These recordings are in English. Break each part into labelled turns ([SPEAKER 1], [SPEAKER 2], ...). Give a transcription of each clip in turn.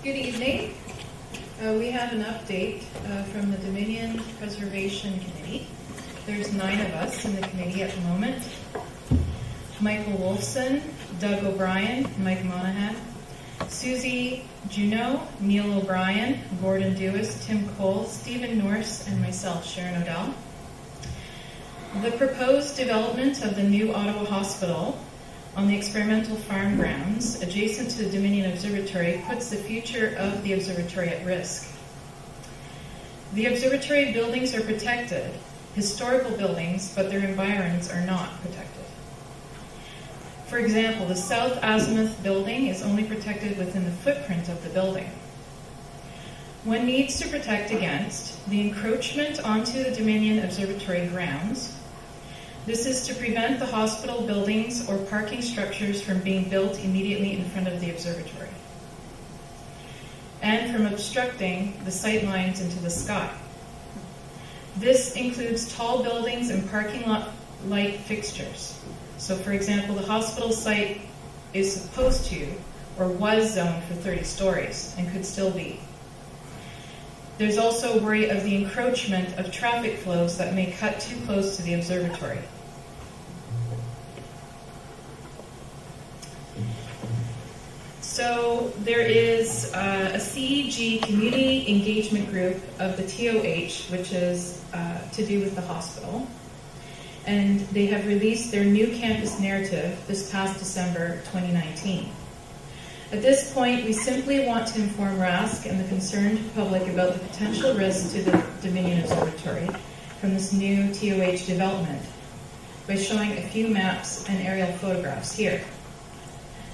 [SPEAKER 1] Good evening. We have an update from the Dominion Preservation Committee. There's 9 of us in the committee at the moment. Michael Wolfson, Doug O'Brien, Mike Monahan, Susie Juneau, Neil O'Brien, Gordon Dewis, Tim Cole, Stephen Norse, and myself, Sharon Odell. The proposed development of the new Ottawa Hospital on the experimental farm grounds adjacent to the Dominion Observatory puts the future of the observatory at risk. The observatory buildings are protected, historical buildings, but their environs are not protected. For example, the South Azimuth building is only protected within the footprint of the building. One needs to protect against the encroachment onto the Dominion Observatory grounds. This is to prevent the hospital buildings or parking structures from being built immediately in front of the observatory, and from obstructing the sight lines into the sky. This includes tall buildings and parking lot light fixtures. So, for example, the hospital site is supposed to, or was zoned for 30 stories, and could still be. There's also a worry of the encroachment of traffic flows that may cut too close to the observatory. So there is a CEG community engagement group of the TOH, which is to do with the hospital. And they have released their new campus narrative this past December 2019. At this point, we simply want to inform RASC and the concerned public about the potential risks to the Dominion Observatory from this new TOH development by showing a few maps and aerial photographs here.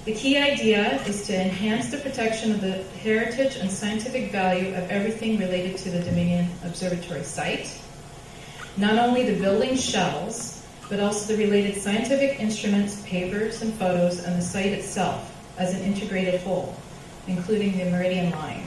[SPEAKER 1] The key idea is to enhance the protection of the heritage and scientific value of everything related to the Dominion Observatory site. Not only the building shells, but also the related scientific instruments, papers, and photos, and the site itself as an integrated whole, including the meridian line.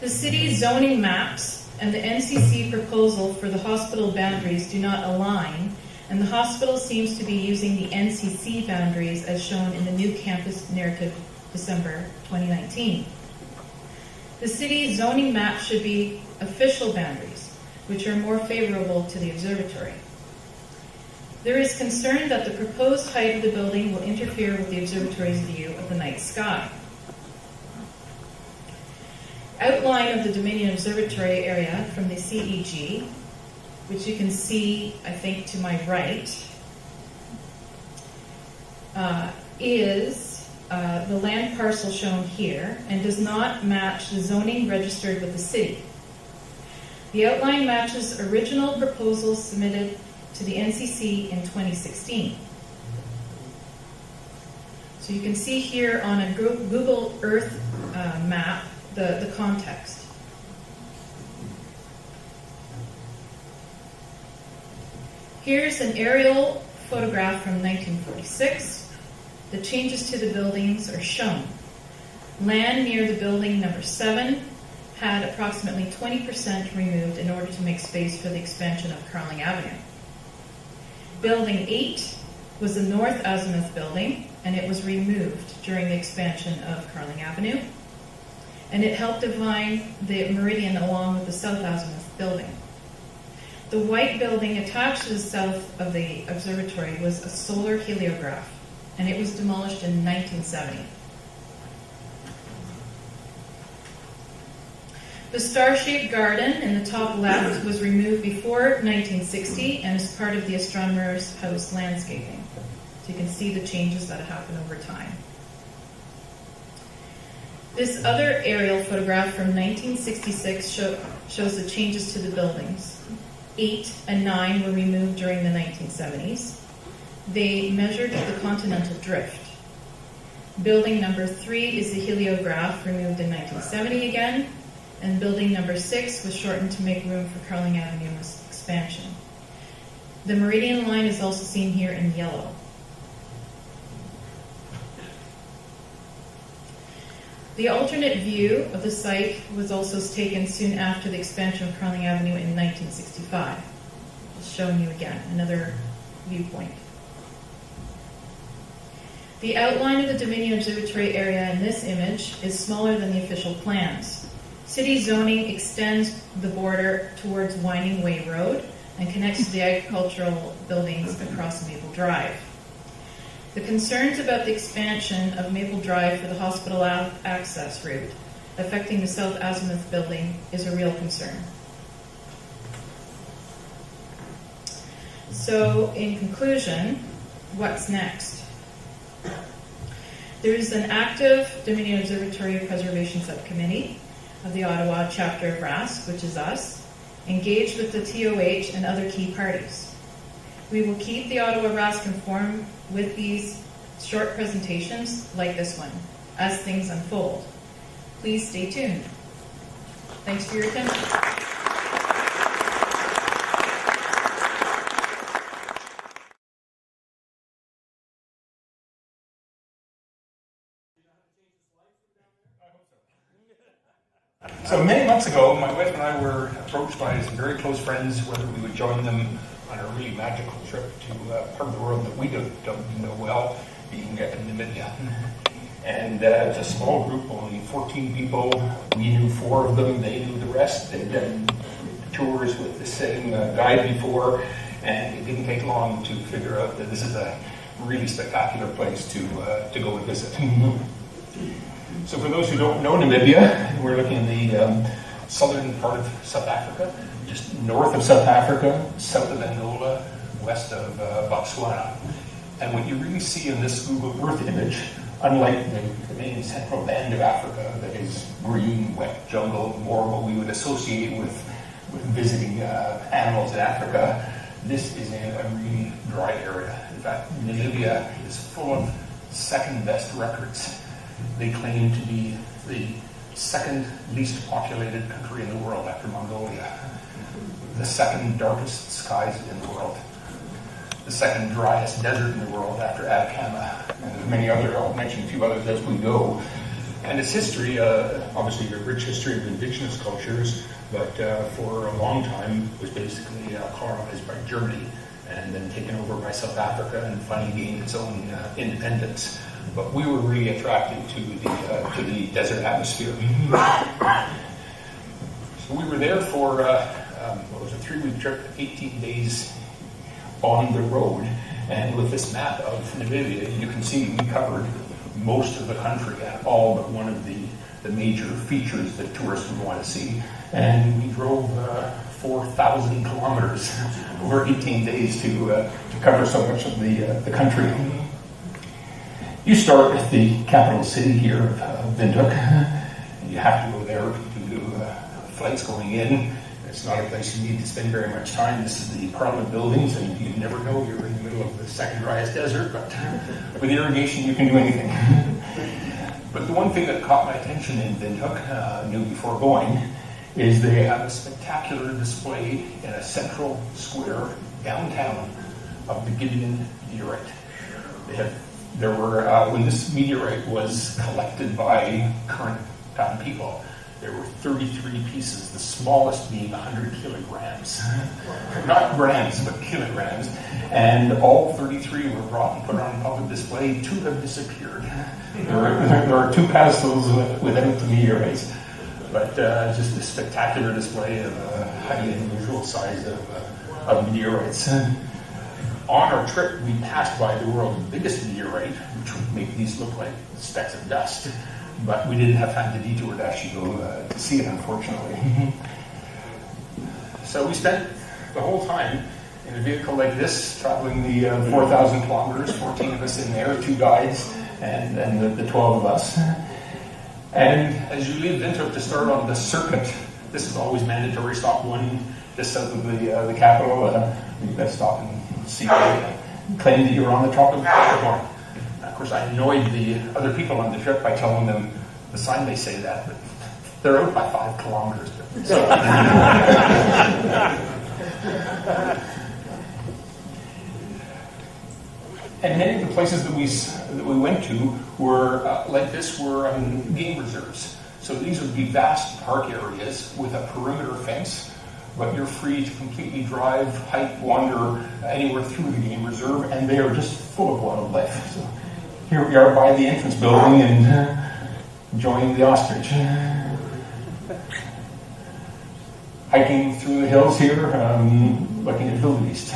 [SPEAKER 1] The city's zoning maps and the NCC proposal for the hospital boundaries do not align, and the hospital seems to be using the NCC boundaries as shown in the new campus narrative December 2019. The city's zoning map should be official boundaries, which are more favorable to the observatory. There is concern that the proposed height of the building will interfere with the observatory's view of the night sky. Outline of the Dominion Observatory area from the CEG, which you can see, I think, to my right, is the land parcel shown here and does not match the zoning registered with the city. The outline matches original proposals submitted to the NCC in 2016. So you can see here on a Google Earth map the context. Here's an aerial photograph from 1946. The changes to the buildings are shown. Land near the building number 7 had approximately 20% removed in order to make space for the expansion of Carling Avenue. Building 8 was the North Azimuth building, and it was removed during the expansion of Carling Avenue, and it helped define the meridian along with the South Azimuth building. The white building attached to the south of the observatory was a solar heliograph, and it was demolished in 1970. The star-shaped garden in the top left was removed before 1960 and is part of the Astronomer's House landscaping. So you can see the changes that happen over time. This other aerial photograph from 1966 shows the changes to the buildings. 8 and 9 were removed during the 1970s. They measured the continental drift. Building number 3 is the heliograph, removed in 1970 again, and building number 6 was shortened to make room for Carling Avenue's expansion. The meridian line is also seen here in yellow. The alternate view of the site was also taken soon after the expansion of Carling Avenue in 1965. Just showing you again, another viewpoint. The outline of the Dominion Observatory area in this image is smaller than the official plans. City zoning extends the border towards Winding Way Road and connects to the agricultural buildings across Maple Drive. The concerns about the expansion of Maple Drive for the hospital access route affecting the South Azimuth building is a real concern. So, in conclusion, what's next? There is an active Dominion Observatory Preservation Subcommittee of the Ottawa chapter of RASC, which is us, engaged with the TOH and other key parties. We will keep the Ottawa RASC informed with these short presentations like this one as things unfold. Please stay tuned. Thanks for your attention.
[SPEAKER 2] So many months ago, my wife and I were approached by some very close friends whether we would join them on a really magical trip to part of the world that we don't know well, being Namibia. And it's a small group, only 14 people. We knew 4 of them, they knew the rest. They'd done tours with the same guide before, and it didn't take long to figure out that this is a really spectacular place to go and visit. So for those who don't know Namibia, we're looking in the southern part of South Africa, just north of South Africa, south of Angola, west of Botswana. And what you really see in this Google Earth image, unlike the main central band of Africa that is green, wet jungle, more what we would associate with visiting animals in Africa, this is in a really dry area. In fact, Namibia is full of second best records. They claim to be the second least populated country in the world after Mongolia, the second darkest skies in the world, the second driest desert in the world after Atacama, and there's many other, I'll mention a few others as we go. And its history, obviously a rich history of indigenous cultures, but for a long time was basically colonized by Germany and then taken over by South Africa and finally gained its own independence. But we were really attracted to the desert atmosphere. So we were there for, what was a 3-week trip, 18 days on the road. And with this map of Namibia, you can see we covered most of the country and all but one of the major features that tourists would want to see. And we drove 4,000 kilometers over 18 days to cover so much of the country. You start at the capital city here of Windhoek, and you have to go there to do flights going in. It's not a place you need to spend very much time. This is the Parliament buildings, and you never know you're in the middle of the second driest desert, but with irrigation you can do anything. But the one thing that caught my attention in Windhoek, knew before going, is they have a spectacular display in a central square downtown of the Gideon meteorite. There were, when this meteorite was collected by current time people, there were 33 pieces, the smallest being 100 kilograms. Not grams, but kilograms. And all 33 were brought and put on public display. 2 have disappeared. There are 2 pedestals without the meteorites. But just a spectacular display of a highly unusual size of meteorites. On our trip, we passed by the world's biggest meteorite, which would make these look like specks of dust. But we didn't have time to detour to actually go to see it, unfortunately. So we spent the whole time in a vehicle like this, traveling the 4,000 kilometers, 14 of us in there, 2 guides, and the 12 of us. And as you leave Windhoek to start on the circuit, this is always mandatory. Stop 1 just south of the capital. You've got to stop and see, claim that you're on the top of the Capricorn. Of course, I annoyed the other people on the trip by telling them the sign may say that, but they're out by 5 kilometers. So. And many of the places that we went to were like this were game reserves. So these would be vast park areas with a perimeter fence, but you're free to completely drive, hike, wander anywhere through the game reserve, and they are just full of wildlife. So here we are by the entrance building and enjoying the ostrich. Hiking through the hills here, looking at Vale East.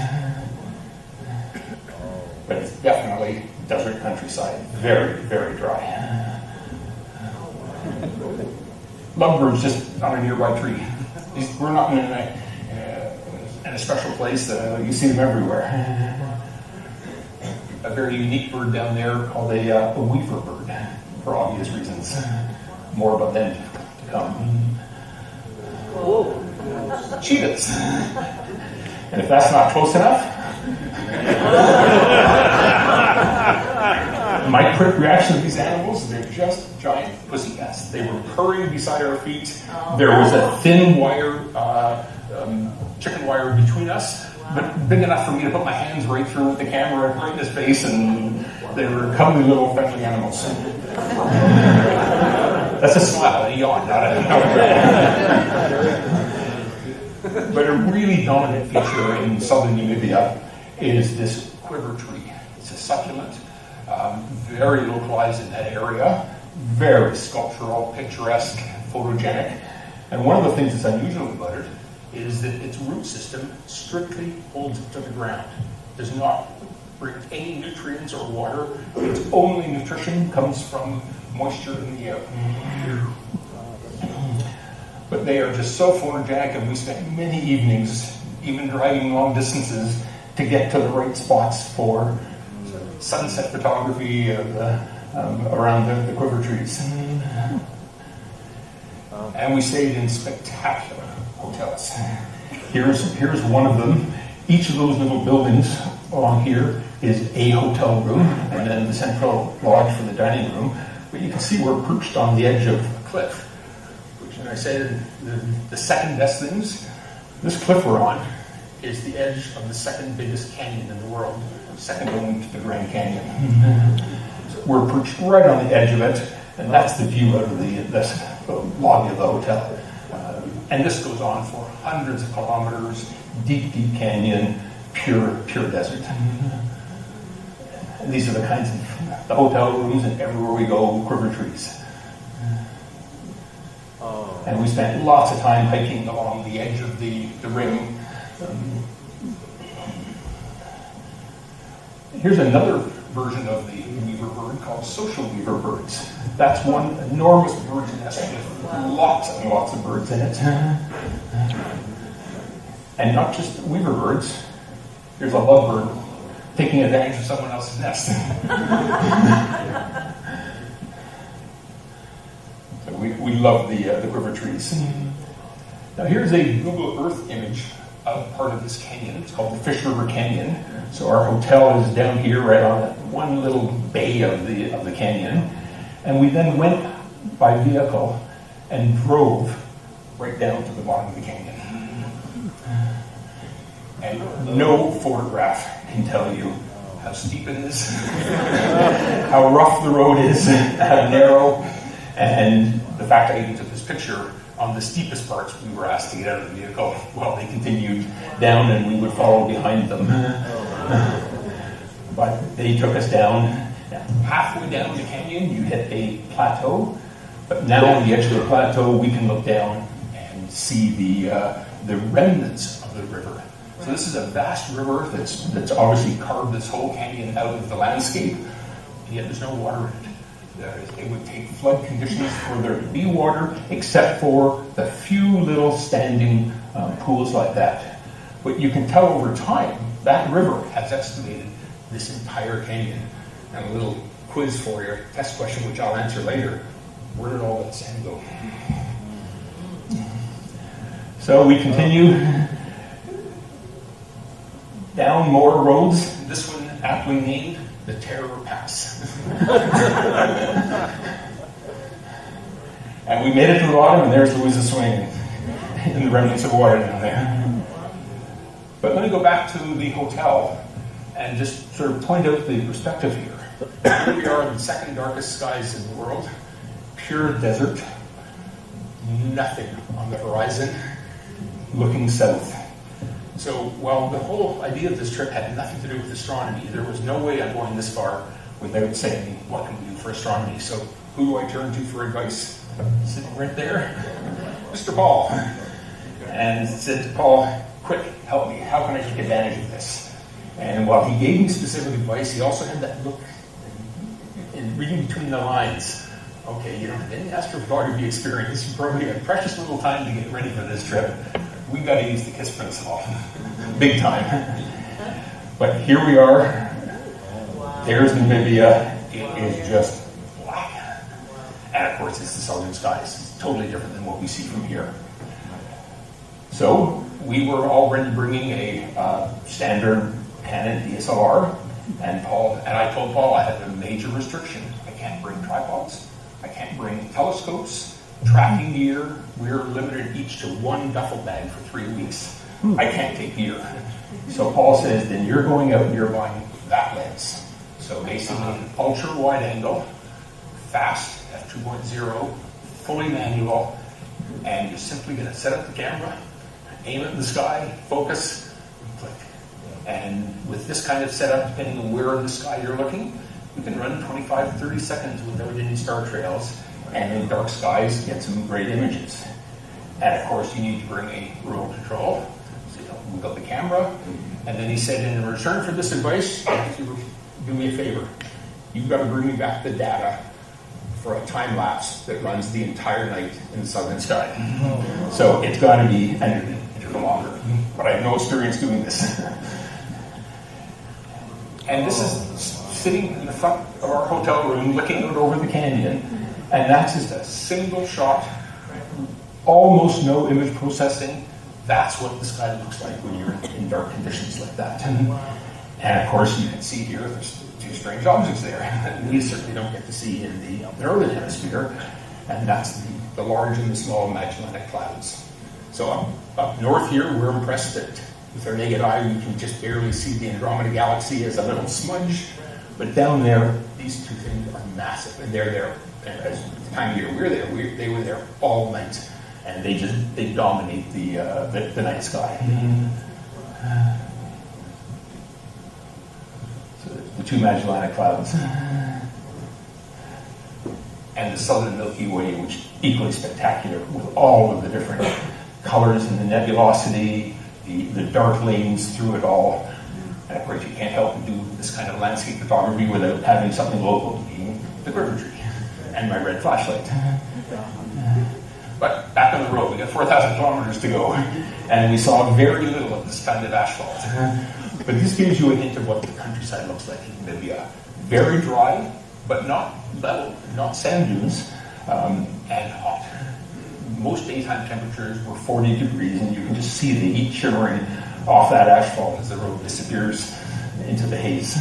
[SPEAKER 2] But it's definitely desert countryside, very, very dry. Lovebirds just on a nearby tree. We're not in a special place, you see them everywhere. A very unique bird down there called a weaver bird, for obvious reasons. More about them to come. Cheetahs. And if that's not close enough, my quick reaction to these animals, they're just giant pussycats. They were purring beside our feet. There was a thin wire, chicken wire between us, but big enough for me to put my hands right through with the camera right in his face, and they were cuddly little friendly animals. That's a smile, a yawn, not a But a really dominant feature in southern Namibia is this quiver tree. It's a succulent, very localized in that area, very sculptural, picturesque, photogenic. And one of the things that's unusual about it is that its root system strictly holds it to the ground. Does not bring any nutrients or water. Its only nutrition comes from moisture in the air. But they are just so photogenic, and we spent many evenings, even driving long distances, to get to the right spots for sunset photography around the quiver trees. And we stayed in spectacular hotels. Here's one of them. Each of those little buildings along here is a hotel room, and then the central lodge for the dining room. But you can see we're perched on the edge of a cliff. And I said the second best things, this cliff we're on is the edge of the second biggest canyon in the world, second only to the Grand Canyon. So we're perched right on the edge of it, and that's the view out of the lobby of the hotel. And this goes on for hundreds of kilometers, deep, deep canyon, pure desert. And these are the kinds of the hotel rooms, and everywhere we go, quiver trees. And we spent lots of time hiking along the edge of the ring. Here's another version of the weaver bird called social weaver birds. That's one enormous bird's nest with lots and lots of birds in it. And not just weaver birds. Here's a lovebird taking advantage of someone else's nest. We love the quiver trees. Now here's a Google Earth image of part of this canyon. It's called the Fish River Canyon. So our hotel is down here right on one little bay of the canyon. And we then went by vehicle and drove right down to the bottom of the canyon. And no photograph can tell you how steep it is, how rough the road is, how narrow. And the fact I even took this picture on the steepest parts, we were asked to get out of the vehicle while they continued down, and we would follow behind them. But they took us down. Halfway down the canyon, you hit a plateau. But now on the edge of the plateau, we can look down and see the remnants of the river. So this is a vast river that's obviously carved this whole canyon out of the landscape, and yet there's no water in it. It would take flood conditions for there to be water, except for the few little standing pools like that. But you can tell over time, that river has excavated this entire canyon. And a little quiz for you, test question, which I'll answer later. Where did all that sand go? So we continue down more roads. This one aptly named the Terror Pass. And we made it to the bottom, and there's Louisa swinging in the remnants of water down there. But let me go back to the hotel and just sort of point out the perspective here. Here we are in the second darkest skies in the world, pure desert, nothing on the horizon, looking south. So while the whole idea of this trip had nothing to do with astronomy, there was no way I'm going this far without saying, what can we do for astronomy? So who do I turn to for advice? Sitting right there, Mr. Paul. And said to Paul, quick, help me, how can I take advantage of this? And while he gave me specific advice, he also had that look in reading between the lines. Okay, you don't have any astrophotography experience, you probably have precious little time to get ready for this trip. We've got to use the KISS principle, big time. But here we are, there's Namibia, it is just black. And of course it's the southern skies, it's totally different than what we see from here. So we were already bringing a standard Canon DSLR, and I told Paul I had a major restriction. I can't bring tripods, I can't bring telescopes, tracking gear. We're limited each to one duffel bag for 3 weeks. I can't take gear. So Paul says, then you're going out and you're buying that lens. So basically, ultra wide angle, fast, f2.0, fully manual, and you're simply going to set up the camera, aim it in the sky, focus, and click. And with this kind of setup, depending on where in the sky you're looking, you can run 25 to 30 seconds without any star trails, and in dark skies, get some great images. And of course, you need to bring a remote control. So we've got the camera, and then he said, in return for this advice, do me a favor. You've got to bring me back the data for a time lapse that runs the entire night in the southern sky. So it's got to be an interval longer. But I have no experience doing this. And this is sitting in the front of our hotel room, looking out over the canyon, and that's just a single shot, almost no image processing. That's what the sky looks like when you're in dark conditions like that. And of course, you can see here, there's two strange objects there that we certainly don't get to see in the northern hemisphere, and that's the large and the small Magellanic Clouds. So up north here, we're impressed that with our naked eye, we can just barely see the Andromeda Galaxy as a little smudge, but down there, these two things are massive, and they're there. And as the time of year we're there, they were there all night, and they dominate the night sky. So the two Magellanic Clouds, and the southern Milky Way, which is equally spectacular with all of the different colors and the nebulosity, the dark lanes through it all. And of course, you can't help but do this kind of landscape photography without having something local, being the river tree and my red flashlight. But back on the road, we got 4,000 kilometers to go, and we saw very little of this kind of asphalt. But this gives you a hint of what the countryside looks like in Namibia. Very dry, but not level, not sand dunes, and hot. Most daytime temperatures were 40 degrees, and you can just see the heat shimmering off that asphalt as the road disappears into the haze.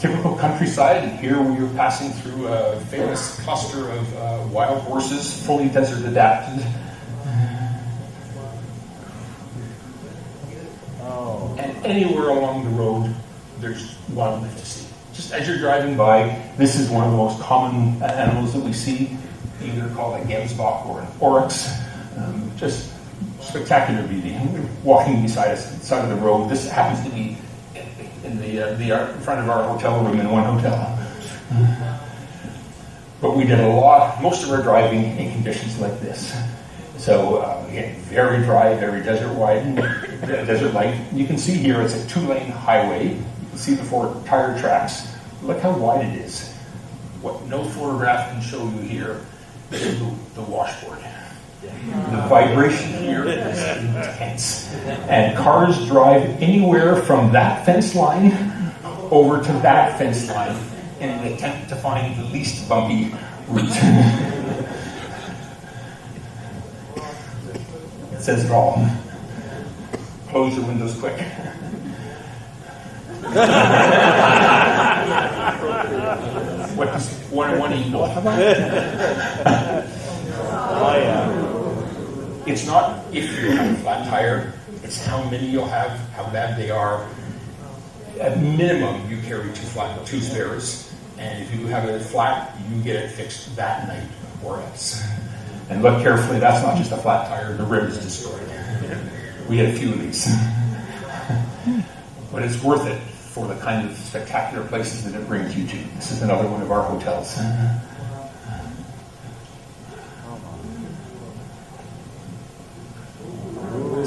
[SPEAKER 2] Typical countryside, and here we are passing through a famous cluster of wild horses, fully desert adapted. And anywhere along the road, there's wildlife to see. Just as you're driving by, this is one of the most common animals that we see, either called a gemsbok or an oryx. Just spectacular beauty. Walking beside us, side of the road. This happens to be in the front of our hotel room in one hotel. But we did most of our driving in conditions like this. So again, very dry, very desert-like. You can see here it's a 2-lane highway. You can see the 4 tire tracks. Look how wide it is. What no photograph can show you here is the washboard. The vibration here is intense. And cars drive anywhere from that fence line over to that fence line in an attempt to find the least bumpy route. It says it all. Close your windows quick. What does 1 and 1 equal? Oh, yeah. It's not if you have a flat tire, it's how many you'll have, how bad they are. At minimum, you carry 2 spares, and if you have it flat, you get it fixed that night or else. And look carefully, that's not just a flat tire, the rim is destroyed. We had a few of these. But it's worth it for the kind of spectacular places that it brings you to. This is another one of our hotels.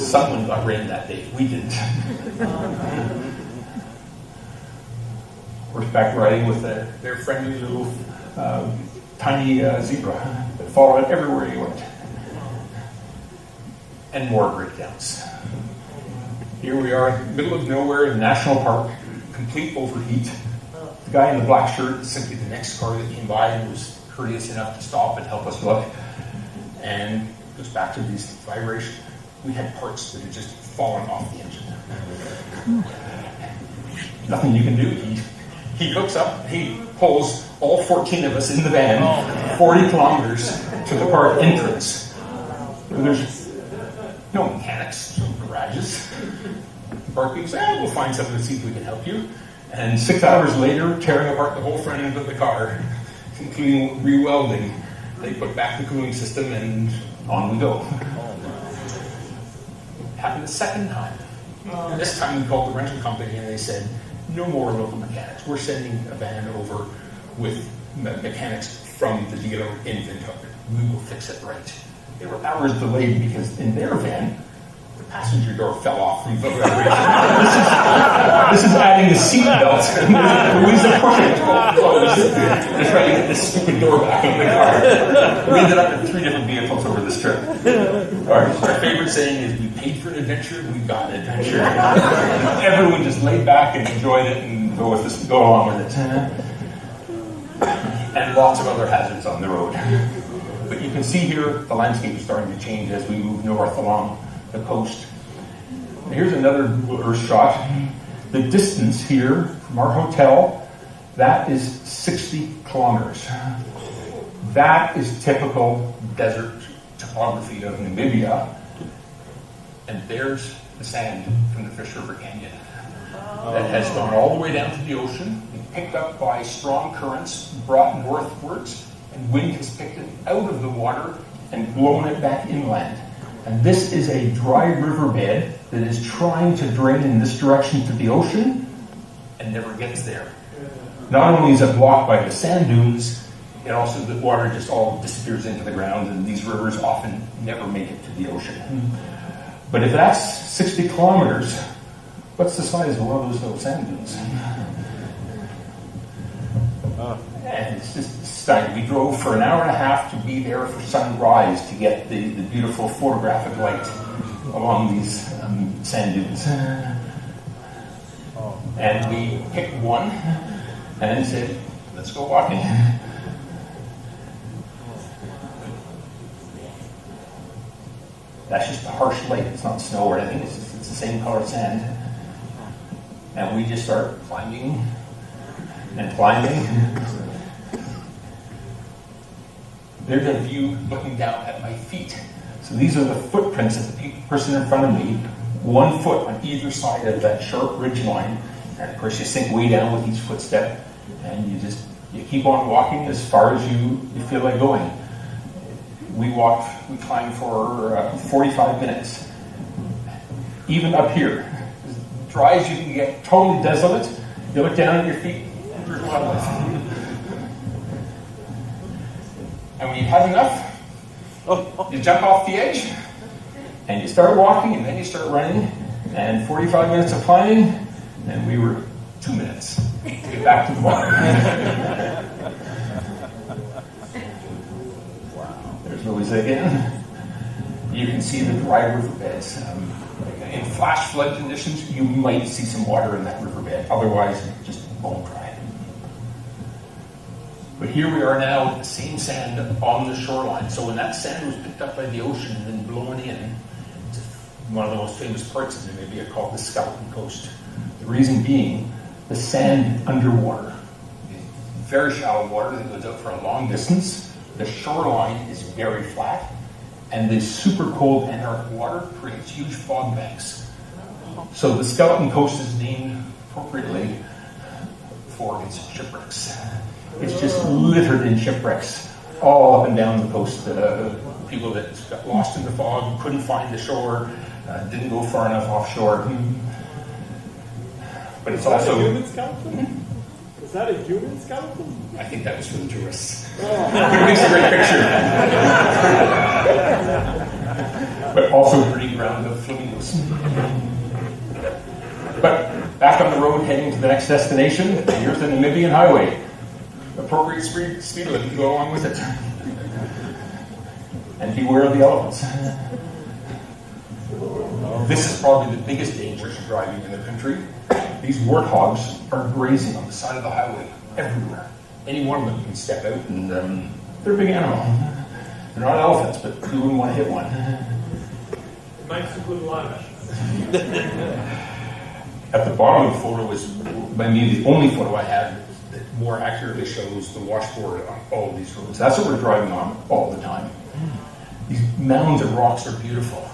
[SPEAKER 2] Someone got rain that day. We didn't. Horseback riding with their friendly little tiny zebra that followed it everywhere you went. And more breakdowns. Here we are in the middle of nowhere in the national park, complete overheat. The guy in the black shirt is simply the next car that came by and was courteous enough to stop and help us look. And it goes back to these vibrations. We had parts that had just fallen off the engine. Nothing you can do. He hooks up, he pulls all 14 of us in the van 40 kilometers to the park entrance. There's no mechanics, no garages. The park people say, we'll find something to see if we can help you. And 6 hours later, tearing apart the whole front end of the car, including re-welding, they put back the cooling system and on we go. Happened a second time. And this time we called the rental company and they said, no more local mechanics. We're sending a van over with mechanics from the dealer in Vintoken. We will fix it right. They were hours delayed because in their van, the passenger door fell off from the vibration. This is adding a seatbelt. And we are pushing to close. Just trying to get this stupid door back in the car. We ended up in 3 different vehicles over this trip. Our favorite saying is, we paid for an adventure, we got an adventure. Everyone just laid back and enjoyed it and go along with it. And lots of other hazards on the road. But you can see here, the landscape is starting to change as we move north along the coast. And here's another Earth shot. The distance here from our hotel, that is 60 kilometers. That is typical desert topography of Namibia. And there's the sand from the Fish River Canyon that has gone all the way down to the ocean, and picked up by strong currents, brought northwards, and wind has picked it out of the water and blown it back inland. And this is a dry riverbed that is trying to drain in this direction to the ocean and never gets there. Not only is it blocked by the sand dunes, it also, the water just all disappears into the ground, and these rivers often never make it to the ocean. But if that's 60 kilometers, what's the size of one of those little sand dunes? And it's just stunning. We drove for an hour and a half to be there for sunrise to get the beautiful photographic light along these sand dunes. And we picked one and said, let's go walking. That's just a harsh light. It's not snow or anything. It's the same color sand. And we just start climbing and climbing. There's a view looking down at my feet. So these are the footprints of the person in front of me, 1 foot on either side of that sharp ridge line. And of course you sink way down with each footstep, and you keep on walking as far as you feel like going. We climbed for 45 minutes. Even up here, as dry as you can get, totally desolate, you look down at your feet, and there's a lot of life. And when you have enough, you jump off the edge, and you start walking, and then you start running, and 45 minutes of climbing, and we were 2 minutes to get back to the bottom. There's Louise again. You can see the dry riverbeds. In flash flood conditions, you might see some water in that riverbed. Otherwise, just bone dry. But here we are now with the same sand on the shoreline. So when that sand was picked up by the ocean and then blown in, it's one of the most famous parts of Namibia called the Skeleton Coast. The reason being, the sand underwater is very shallow water that goes out for a long distance. The shoreline is very flat, and the super cold Antarctic water creates huge fog banks. So the Skeleton Coast is named appropriately for its shipwrecks. It's just littered in shipwrecks all up and down the coast. People that got lost in the fog, couldn't find the shore, didn't go far enough offshore. But it's
[SPEAKER 3] Is that
[SPEAKER 2] also...
[SPEAKER 3] a human skeleton? Is that a human skeleton?
[SPEAKER 2] I think that was for the tourists. It makes a great picture. But also a breeding ground of flamingos. But back on the road heading to the next destination, here's the Namibian highway. Appropriate speed limit to go along with it. And beware of the elephants. This is probably the biggest danger to driving in the country. These warthogs are grazing on the side of the highway everywhere. Any one of them can step out and they're a big animal. They're not elephants, but you wouldn't want to hit one.
[SPEAKER 3] It makes a good lunch.
[SPEAKER 2] At the bottom of the photo is, by me, the only photo I have that more accurately shows the washboard on all of these roads. That's what we're driving on all the time. These mounds of rocks are beautiful.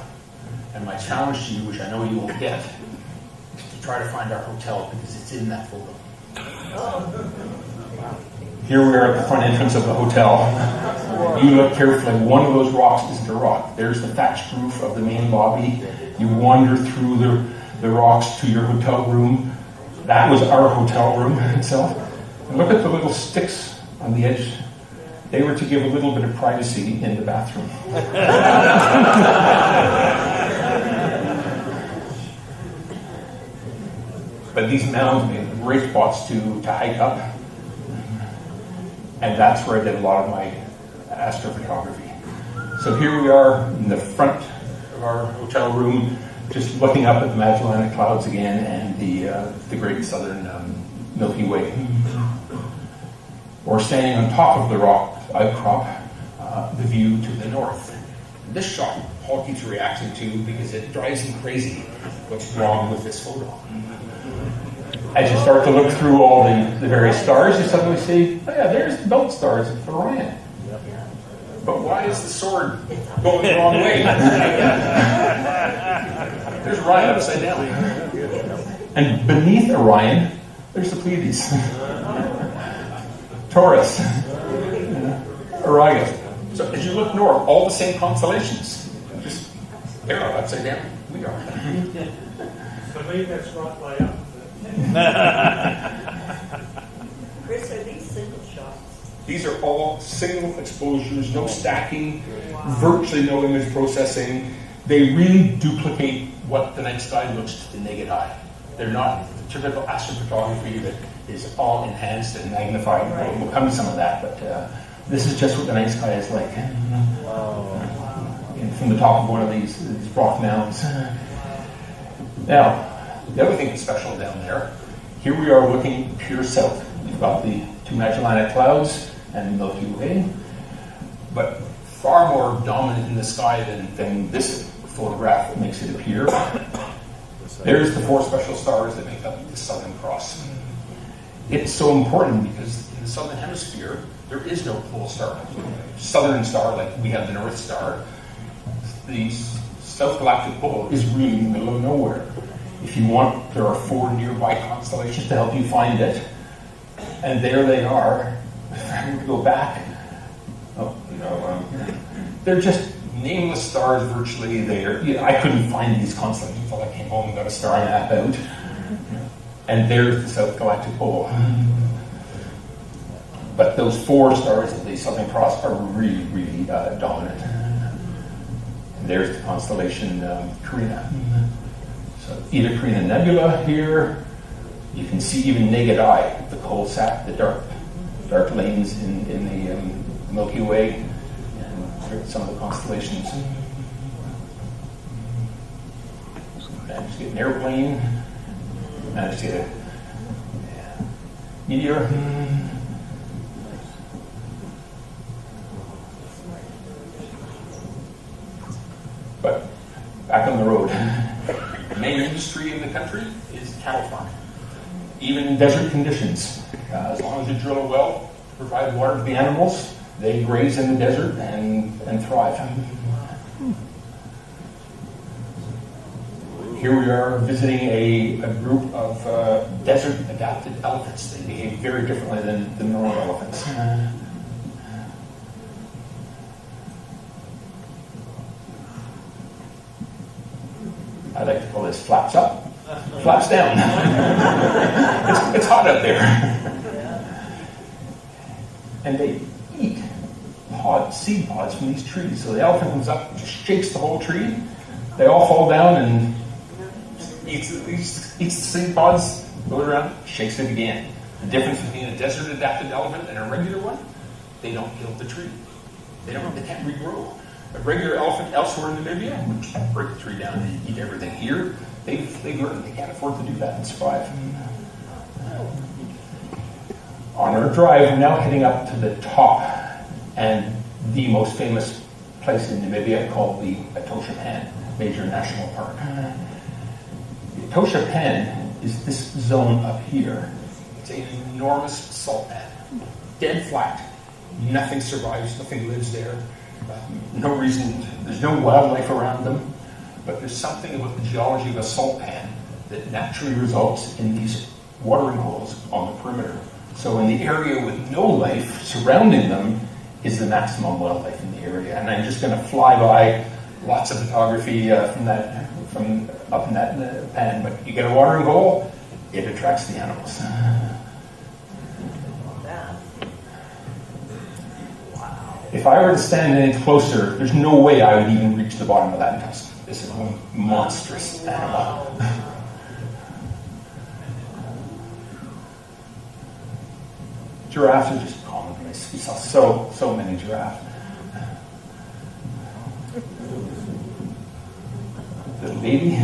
[SPEAKER 2] And my challenge to you, which I know you won't get, is to try to find our hotel because it's in that photo. Here we are at the front entrance of the hotel. You look carefully, one of those rocks isn't a rock. There's the thatched roof of the main lobby. You wander through the rocks to your hotel room. That was our hotel room itself. And look at the little sticks on the edge. They were to give a little bit of privacy in the bathroom. But these mounds made great spots to hike up. And that's where I did a lot of my astrophotography. So here we are in the front of our hotel room, just looking up at the Magellanic Clouds again and the Great Southern Milky Way. Or standing on top of the rock outcrop, the view to the north. This shot, Paul keeps reacting to because it drives him crazy. What's wrong with this photo? As you start to look through all the various stars, you suddenly see, oh yeah, there's the belt stars of Orion. But why is the sword going the wrong way? There's Orion upside down. And beneath Orion, there's the Pleiades. Taurus. Orion. So as you look north, all the same constellations. Just, they're not upside down. We are.
[SPEAKER 3] For me, that's right way up.
[SPEAKER 4] Chris, are these single shots?
[SPEAKER 2] These are all single exposures, no stacking, virtually no image processing. They really duplicate what the night sky looks to the naked eye. They're not the typical astrophotography that is all enhanced and magnified. We'll come to some of that, but this is just what the night sky is like. From the top of one of these rock mounds. Now, the other thing that's special down there, here we are looking pure south. We've got the two Magellanic Clouds and the Milky Way, but far more dominant in the sky than this photograph makes it appear. There's the four special stars that make up the Southern Cross. It's so important because in the Southern Hemisphere, there is no pole star. Southern star, like we have the North Star. The South Galactic Pole is really in the middle of nowhere. If you want, there are four nearby constellations to help you find it. And there they are. If I were to go back, they're just nameless stars virtually. I couldn't find these constellations until I came home and got a star map out. And there's the South Galactic Pole. But those four stars of the Southern Cross are really, really dominant. And there's the constellation Carina. So Eta Carina Nebula here. You can see even naked eye the coal sack, the dark lanes in the Milky Way, and some of the constellations. Managed to get an airplane. Managed to get a meteor. But back on the road. The main industry in the country is cattle farming. Even in desert conditions, as long as you drill a well, provide water to the animals, they graze in the desert and thrive. Here we are visiting a group of desert-adapted elephants. They behave very differently than normal elephants. I like to call this flaps up. flaps down. It's hot out there. And they eat seed pods from these trees. So the elephant comes up, just shakes the whole tree. They all fall down and eats the seed pods, goes around, shakes it again. The difference between a desert-adapted elephant and a regular one, they don't kill the tree. They can't regrow. A regular elephant elsewhere in Namibia would just break the tree down and eat everything. Here, they learn they can't afford to do that and survive. On our drive, we're now heading up to the top and the most famous place in Namibia called the Etosha Pan Major National Park. The Etosha Pan is this zone up here. It's an enormous salt pan, dead flat. Nothing survives, nothing lives there. No reason, there's no wildlife around them, but there's something about the geology of a salt pan that naturally results in these watering holes on the perimeter. So in the area with no life surrounding them is the maximum wildlife in the area. And I'm just going to fly by lots of photography from up in that pan, but you get a watering hole, it attracts the animals. If I were to stand any closer, there's no way I would even reach the bottom of that tusk. This is a monstrous animal. Giraffes are just commonplace. We saw so many giraffes. Little baby.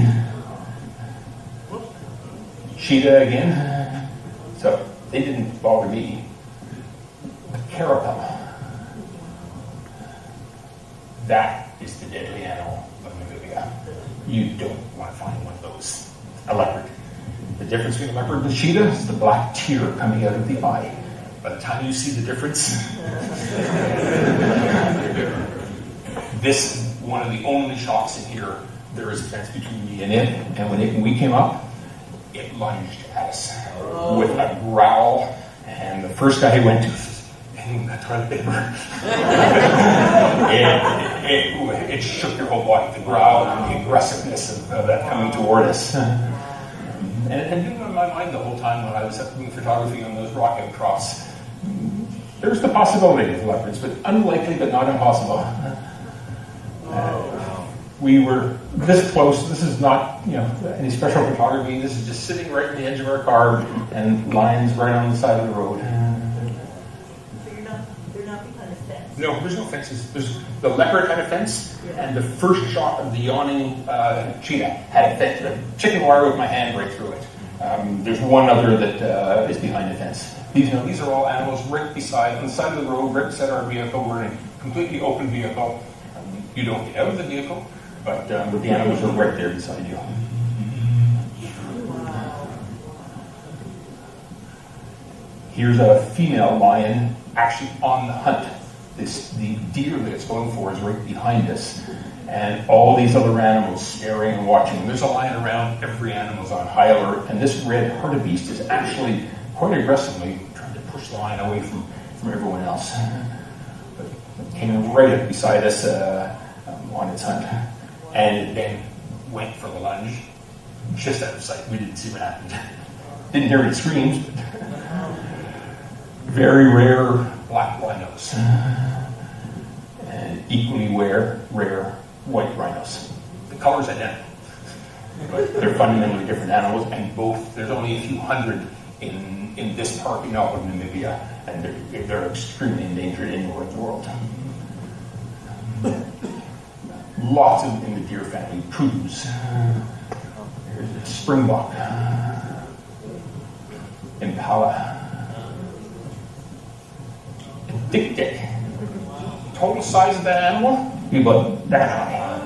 [SPEAKER 2] Cheetah again. So they didn't bother me. The caracal. That is the deadly animal of Namibia. You don't want to find one of those. A leopard. The difference between a leopard and a cheetah is the black tear coming out of the eye. By the time you see the difference, this is one of the only shots in here. There is a fence between me and it, and when we came up, it lunged at us with a growl, and the first guy he went to got toilet paper. It shook your whole body, the growl and the aggressiveness of that coming toward us. And it had been on my mind the whole time when I was doing photography on those rock outcrops. There's the possibility of leopards, but unlikely but not impossible. We were this close. This is not any special photography. This is just sitting right on the edge of our car and lions right on the side of the road. No, there's no fences. The leopard had a fence, and the first shot of the yawning cheetah had a fence. The chicken wire with my hand right through it. There's one other that is behind the fence. These are all animals right beside, on the side of the road, right beside our vehicle. We're in a completely open vehicle. You don't get out of the vehicle, but the animals are right there beside you. Here's a female lion actually on the hunt. The deer that it's going for is right behind us, and all these other animals staring and watching. There's a lion around, every animal's on high alert, and this red hartebeest is actually quite aggressively trying to push the lion away from everyone else. But it came right up beside us on its hunt, and it then went for the lunge, just out of sight. We didn't see what happened. Didn't hear any screams, but very rare black rhinos, and equally rare white rhinos. The color's identical, but they're fundamentally different animals, and there's only a few hundred in this park in Alberta, Namibia, and they're extremely endangered anywhere in the world. Lots of in the deer family. Coos. There's a springbok, impala. Dick. Total size of that animal, be about that high.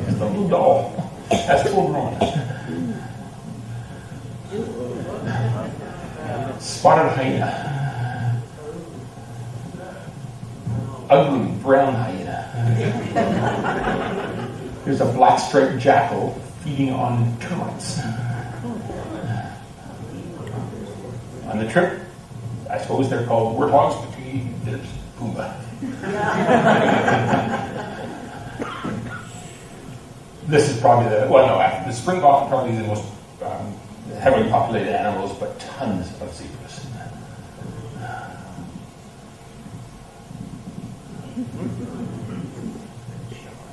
[SPEAKER 2] It's a little doll. That's full grown. Spotted hyena. Ugly brown hyena. There's a black striped jackal feeding on termites. On the trip, I suppose they're called warthogs, but there's Pumbaa. This is probably the springbok, probably the most heavily populated animals, but tons of zebras.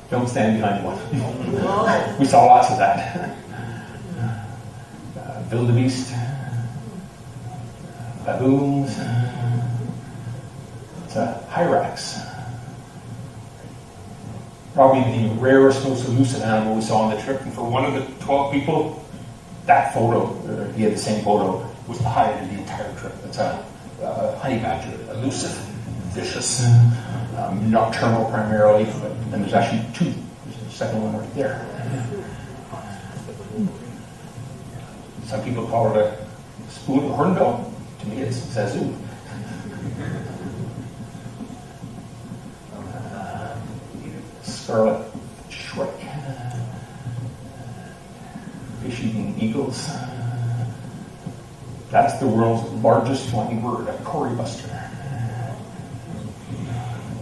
[SPEAKER 2] Don't stand behind one. We saw lots of that. Wildebeest, baboons, it's a hyrax. Probably the rarest, most elusive animal we saw on the trip. And for one of the 12 people, that photo, he had the same photo, was the highlight of the entire trip. It's a honey badger, elusive, vicious, nocturnal primarily, and there's actually two. There's the second one right there. Some people call it a spoon hornbill. To me, it's Zazu. Scarlet shrike. Fish-eating eagles. That's the world's largest flying bird, a corybuster.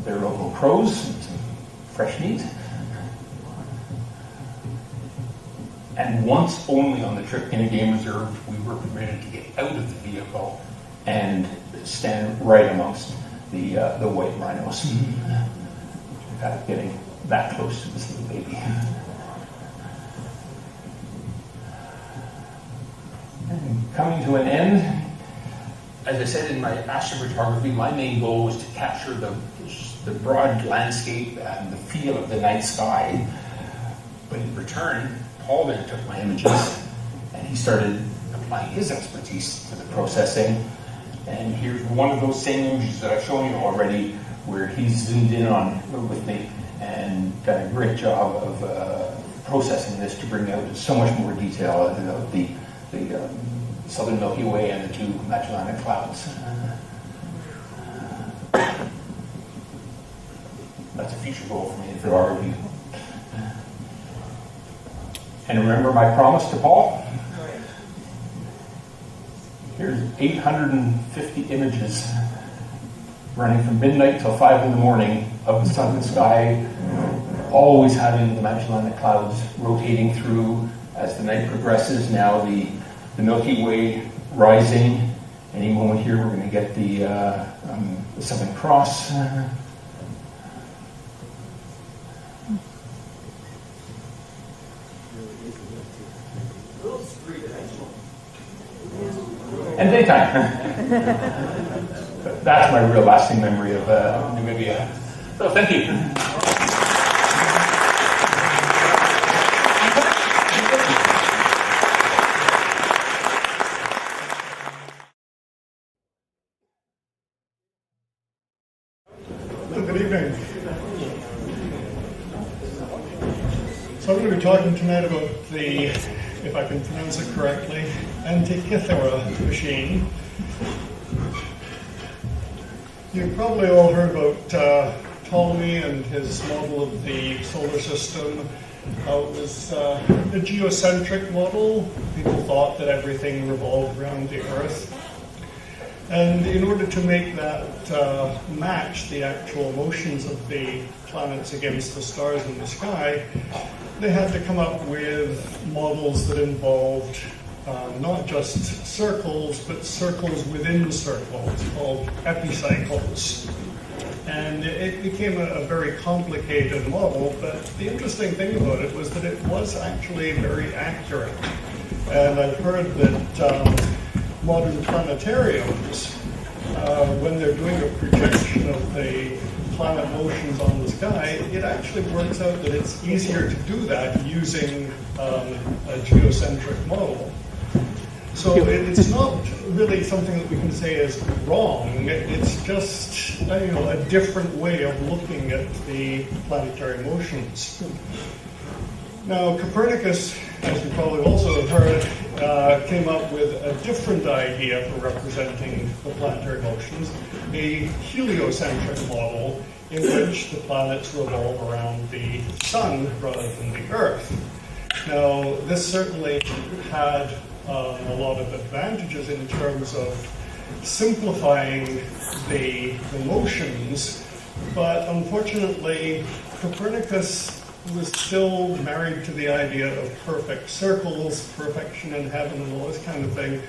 [SPEAKER 2] There are local crows, and some fresh meat. And once only on the trip in a game reserve, we were permitted to get out of the vehicle and stand right amongst the white rhinos. In fact, getting that close to this little baby. And coming to an end, as I said in my astrophotography, my main goal was to capture the broad landscape and the feel of the night sky. But in return, Paul then took my images and he started applying his expertise to the processing. And here's one of those same images that I've shown you already, where he's zoomed in on with me and done a great job of processing this to bring out so much more detail of the southern Milky Way and the two Magellanic Clouds. That's a future goal for me in photography. And remember my promise to Paul? Here's 850 images running from midnight till 5 in the morning of the sun and sky, always having the Magellanic Clouds rotating through as the night progresses. Now the Milky Way rising. Any moment here we're going to get the Southern Cross. And daytime. That's my real lasting memory of Namibia. So thank you.
[SPEAKER 3] Good evening. So I'm going to be talking tonight about the, if I can pronounce it correctly, Antikythera machine. You've probably all heard about Ptolemy and his model of the solar system. It was a geocentric model. People thought that everything revolved around the Earth. And in order to make that match the actual motions of the planets against the stars in the sky, they had to come up with models that involved not just circles, but circles within circles, called epicycles. And it became a very complicated model, but the interesting thing about it was that it was actually very accurate. And I've heard that modern planetariums, when they're doing a projection of the planet motions on the sky, it actually works out that it's easier to do that using a geocentric model. So it's not really something that we can say is wrong. It's just a different way of looking at the planetary motions. Now, Copernicus, as you probably also have heard, came up with a different idea for representing the planetary motions, a heliocentric model in which the planets revolve around the sun rather than the Earth. Now, this certainly had a lot of advantages in terms of simplifying the motions, but unfortunately, Copernicus was still married to the idea of perfect circles, perfection in heaven, and all this kind of thing.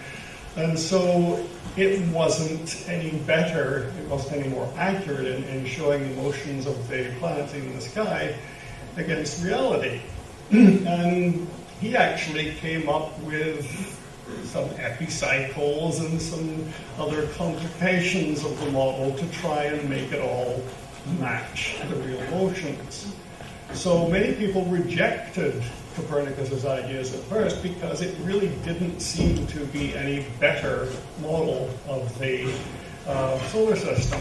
[SPEAKER 3] And so it wasn't any better, it wasn't any more accurate in showing the motions of the planets in the sky against reality. And he actually came up with some epicycles and some other complications of the model to try and make it all match the real motions. So many people rejected Copernicus's ideas at first because it really didn't seem to be any better model of the solar system.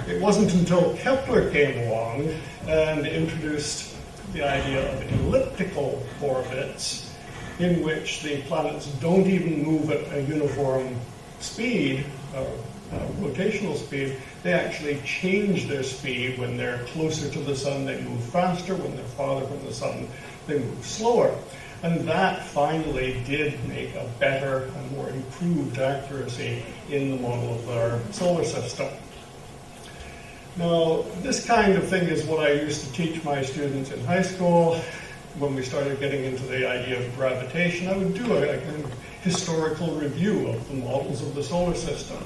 [SPEAKER 3] It wasn't until Kepler came along and introduced the idea of elliptical orbits, in which the planets don't even move at a uniform speed, rotational speed. They actually change their speed. When they're closer to the sun, they move faster. When they're farther from the sun, they move slower. And that finally did make a better and more improved accuracy in the model of our solar system. Now, this kind of thing is what I used to teach my students in high school. When we started getting into the idea of gravitation, I would do a kind of historical review of the models of the solar system.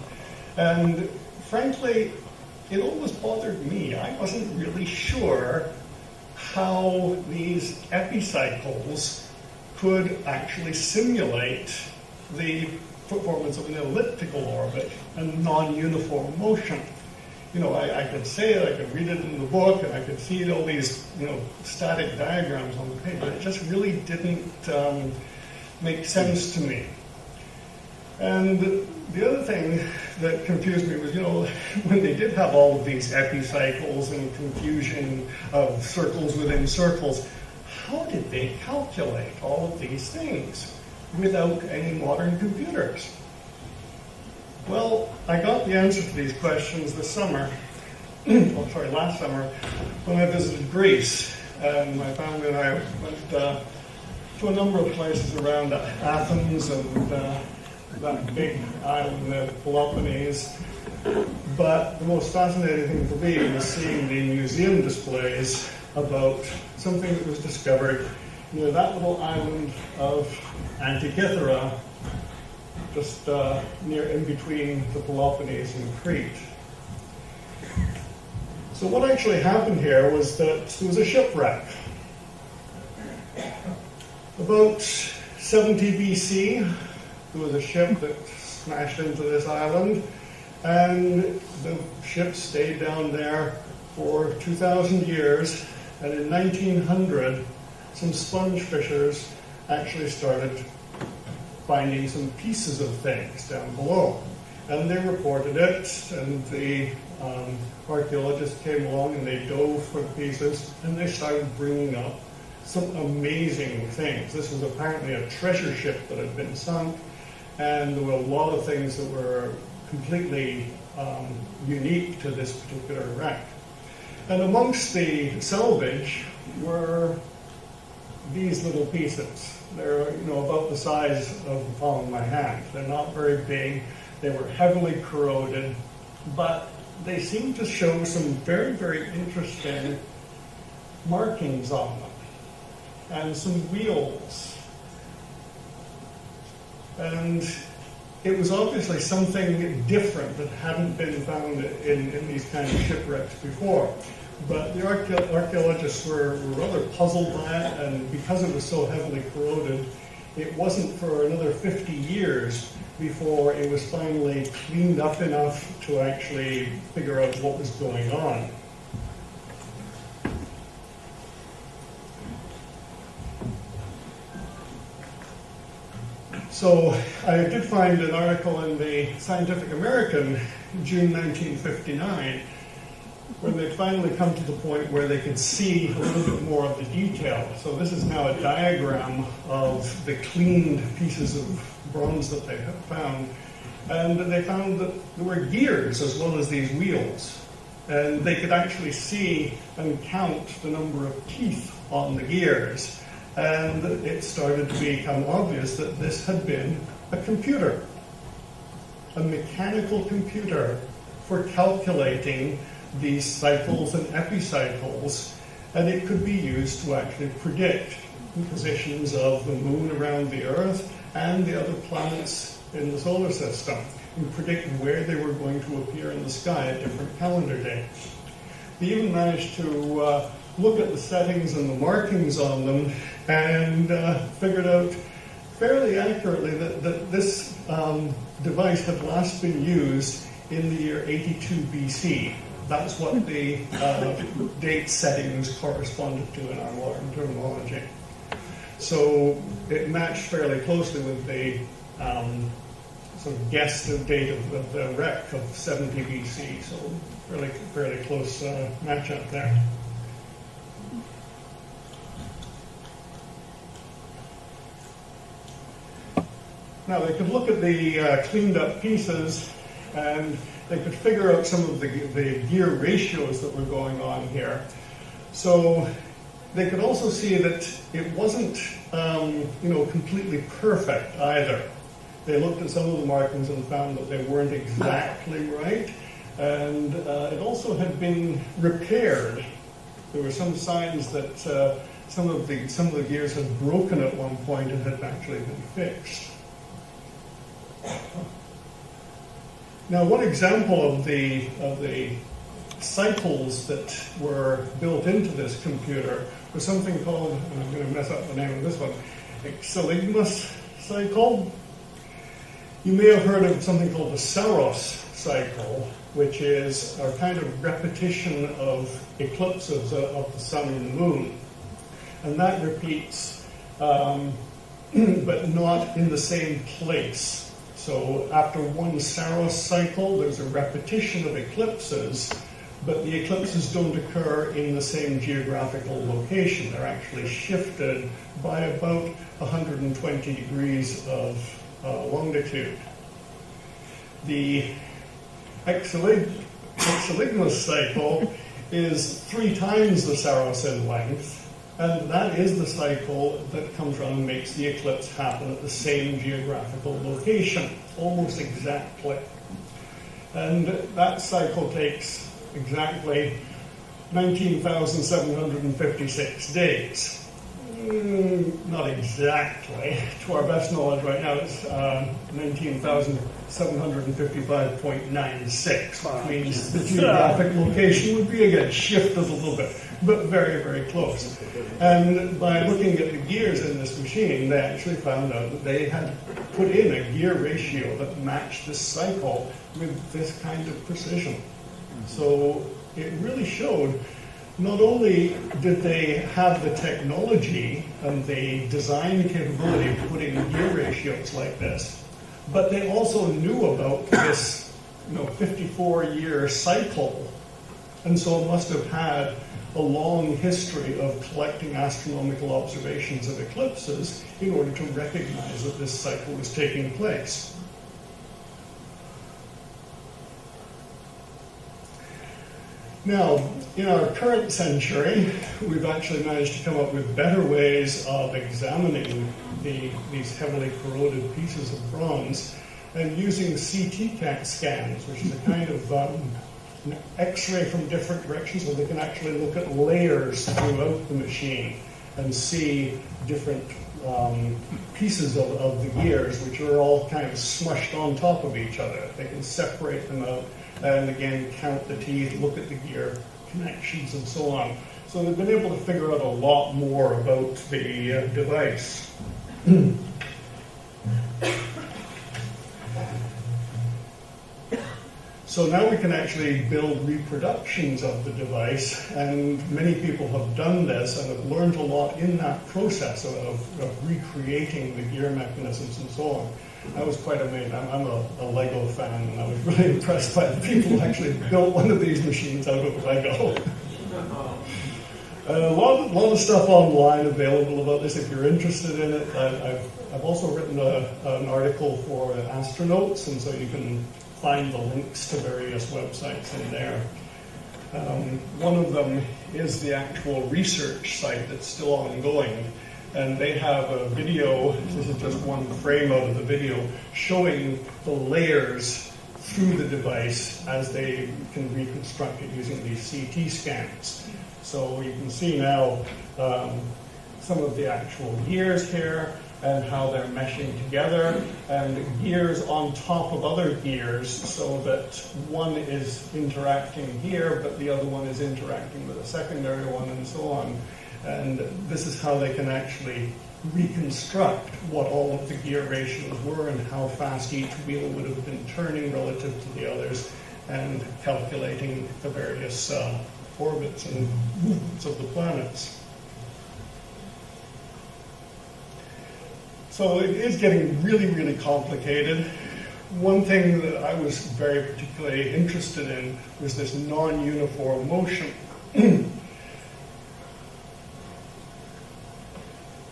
[SPEAKER 3] And frankly, it always bothered me. I wasn't really sure how these epicycles could actually simulate the performance of an elliptical orbit and non-uniform motion. You know, I could say it, I could read it in the book, and I could see all these, static diagrams on the page, but it just really didn't make sense to me. And the other thing that confused me was, when they did have all of these epicycles and confusion of circles within circles, how did they calculate all of these things without any modern computers? Well, I got the answer to these questions this summer, last summer, when I visited Greece. And my family and I went to a number of places around Athens and that big island, the Peloponnese. But the most fascinating thing for me was seeing the museum displays about something that was discovered near that little island of Antikythera, just near in between the Peloponnese and Crete. So what actually happened here was that there was a shipwreck. About 70 BC, there was a ship that smashed into this island, and the ship stayed down there for 2,000 years, and in 1900, some sponge fishers actually started finding some pieces of things down below. And they reported it, and the archaeologists came along and they dove for the pieces, and they started bringing up some amazing things. This was apparently a treasure ship that had been sunk, and there were a lot of things that were completely unique to this particular wreck. And amongst the salvage were these little pieces. They're about the size of the palm of my hand. They're not very big. They were heavily corroded, but they seem to show some very, very interesting markings on them, and some wheels. And it was obviously something different that hadn't been found in these kind of shipwrecks before. But the archaeologists were rather puzzled by it, and because it was so heavily corroded, it wasn't for another 50 years before it was finally cleaned up enough to actually figure out what was going on. So I did find an article in the Scientific American, June 1959, when they finally come to the point where they could see a little bit more of the detail. So this is now a diagram of the cleaned pieces of bronze that they have found. And they found that there were gears as well as these wheels. And they could actually see and count the number of teeth on the gears. And it started to become obvious that this had been a computer, a mechanical computer for calculating these cycles and epicycles and it could be used to actually predict the positions of the moon around the Earth and the other planets in the solar system, and predict where they were going to appear in the sky at different calendar dates. They even managed to look at the settings and the markings on them and figured out fairly accurately that this device had last been used in the year 82 BC. That's what the date settings corresponded to in our modern terminology. So it matched fairly closely with the sort of guessed date of the wreck of 70 BC. So fairly close matchup there. Now they could look at the cleaned up pieces, and they could figure out some of the gear ratios that were going on here. So they could also see that it wasn't completely perfect either. They looked at some of the markings and found that they weren't exactly right, and it also had been repaired. There were some signs that some of the gears had broken at one point and had actually been fixed. Now, one example of the cycles that were built into this computer was something called, and I'm going to mess up the name of this one, Xyligmus cycle. You may have heard of something called the Saros cycle, which is a kind of repetition of eclipses of the sun and the moon. And that repeats, but not in the same place. So after one Saros cycle, there's a repetition of eclipses, but the eclipses don't occur in the same geographical location. They're actually shifted by about 120 degrees of longitude. The Xyligmus cycle is 3 times the Saros in length, and that is the cycle that comes around and makes the eclipse happen at the same geographical location, almost exactly. And that cycle takes exactly 19,756 days. Not exactly. To our best knowledge right now, it's 19,755.96, which means the geographic location would be, again, shifted a little bit, but very, very close. And by looking at the gears in this machine, they actually found out that they had put in a gear ratio that matched this cycle with this kind of precision. So it really showed not only did they have the technology and the design capability of putting gear ratios like this, but they also knew about this 54-year cycle, and so must have had a long history of collecting astronomical observations of eclipses in order to recognize that this cycle was taking place. Now, in our current century, we've actually managed to come up with better ways of examining these heavily corroded pieces of bronze and using CT scans, which is a kind of an X-ray from different directions where they can actually look at layers throughout the machine and see different pieces of the gears, which are all kind of smushed on top of each other. They can separate them out and again count the teeth, look at the gear connections and so on. So they've been able to figure out a lot more about the device. So now we can actually build reproductions of the device, and many people have done this and have learned a lot in that process of recreating the gear mechanisms and so on. I was quite amazed. I'm a Lego fan, and I was really impressed by the people who actually built one of these machines out of Lego. A lot of stuff online available about this if you're interested in it. I've also written an article for Astronauts, and so you can find the links to various websites in there. One of them is the actual research site that's still ongoing, and they have a video, this is just one frame out of the video, showing the layers through the device as they can reconstruct it using these CT scans. So you can see now some of the actual gears here and how they're meshing together, and gears on top of other gears so that one is interacting here, but the other one is interacting with a secondary one, and so on. And this is how they can actually reconstruct what all of the gear ratios were and how fast each wheel would have been turning relative to the others, and calculating the various orbits and movements of the planets. So it is getting really, really complicated. One thing that I was very particularly interested in was this non-uniform motion.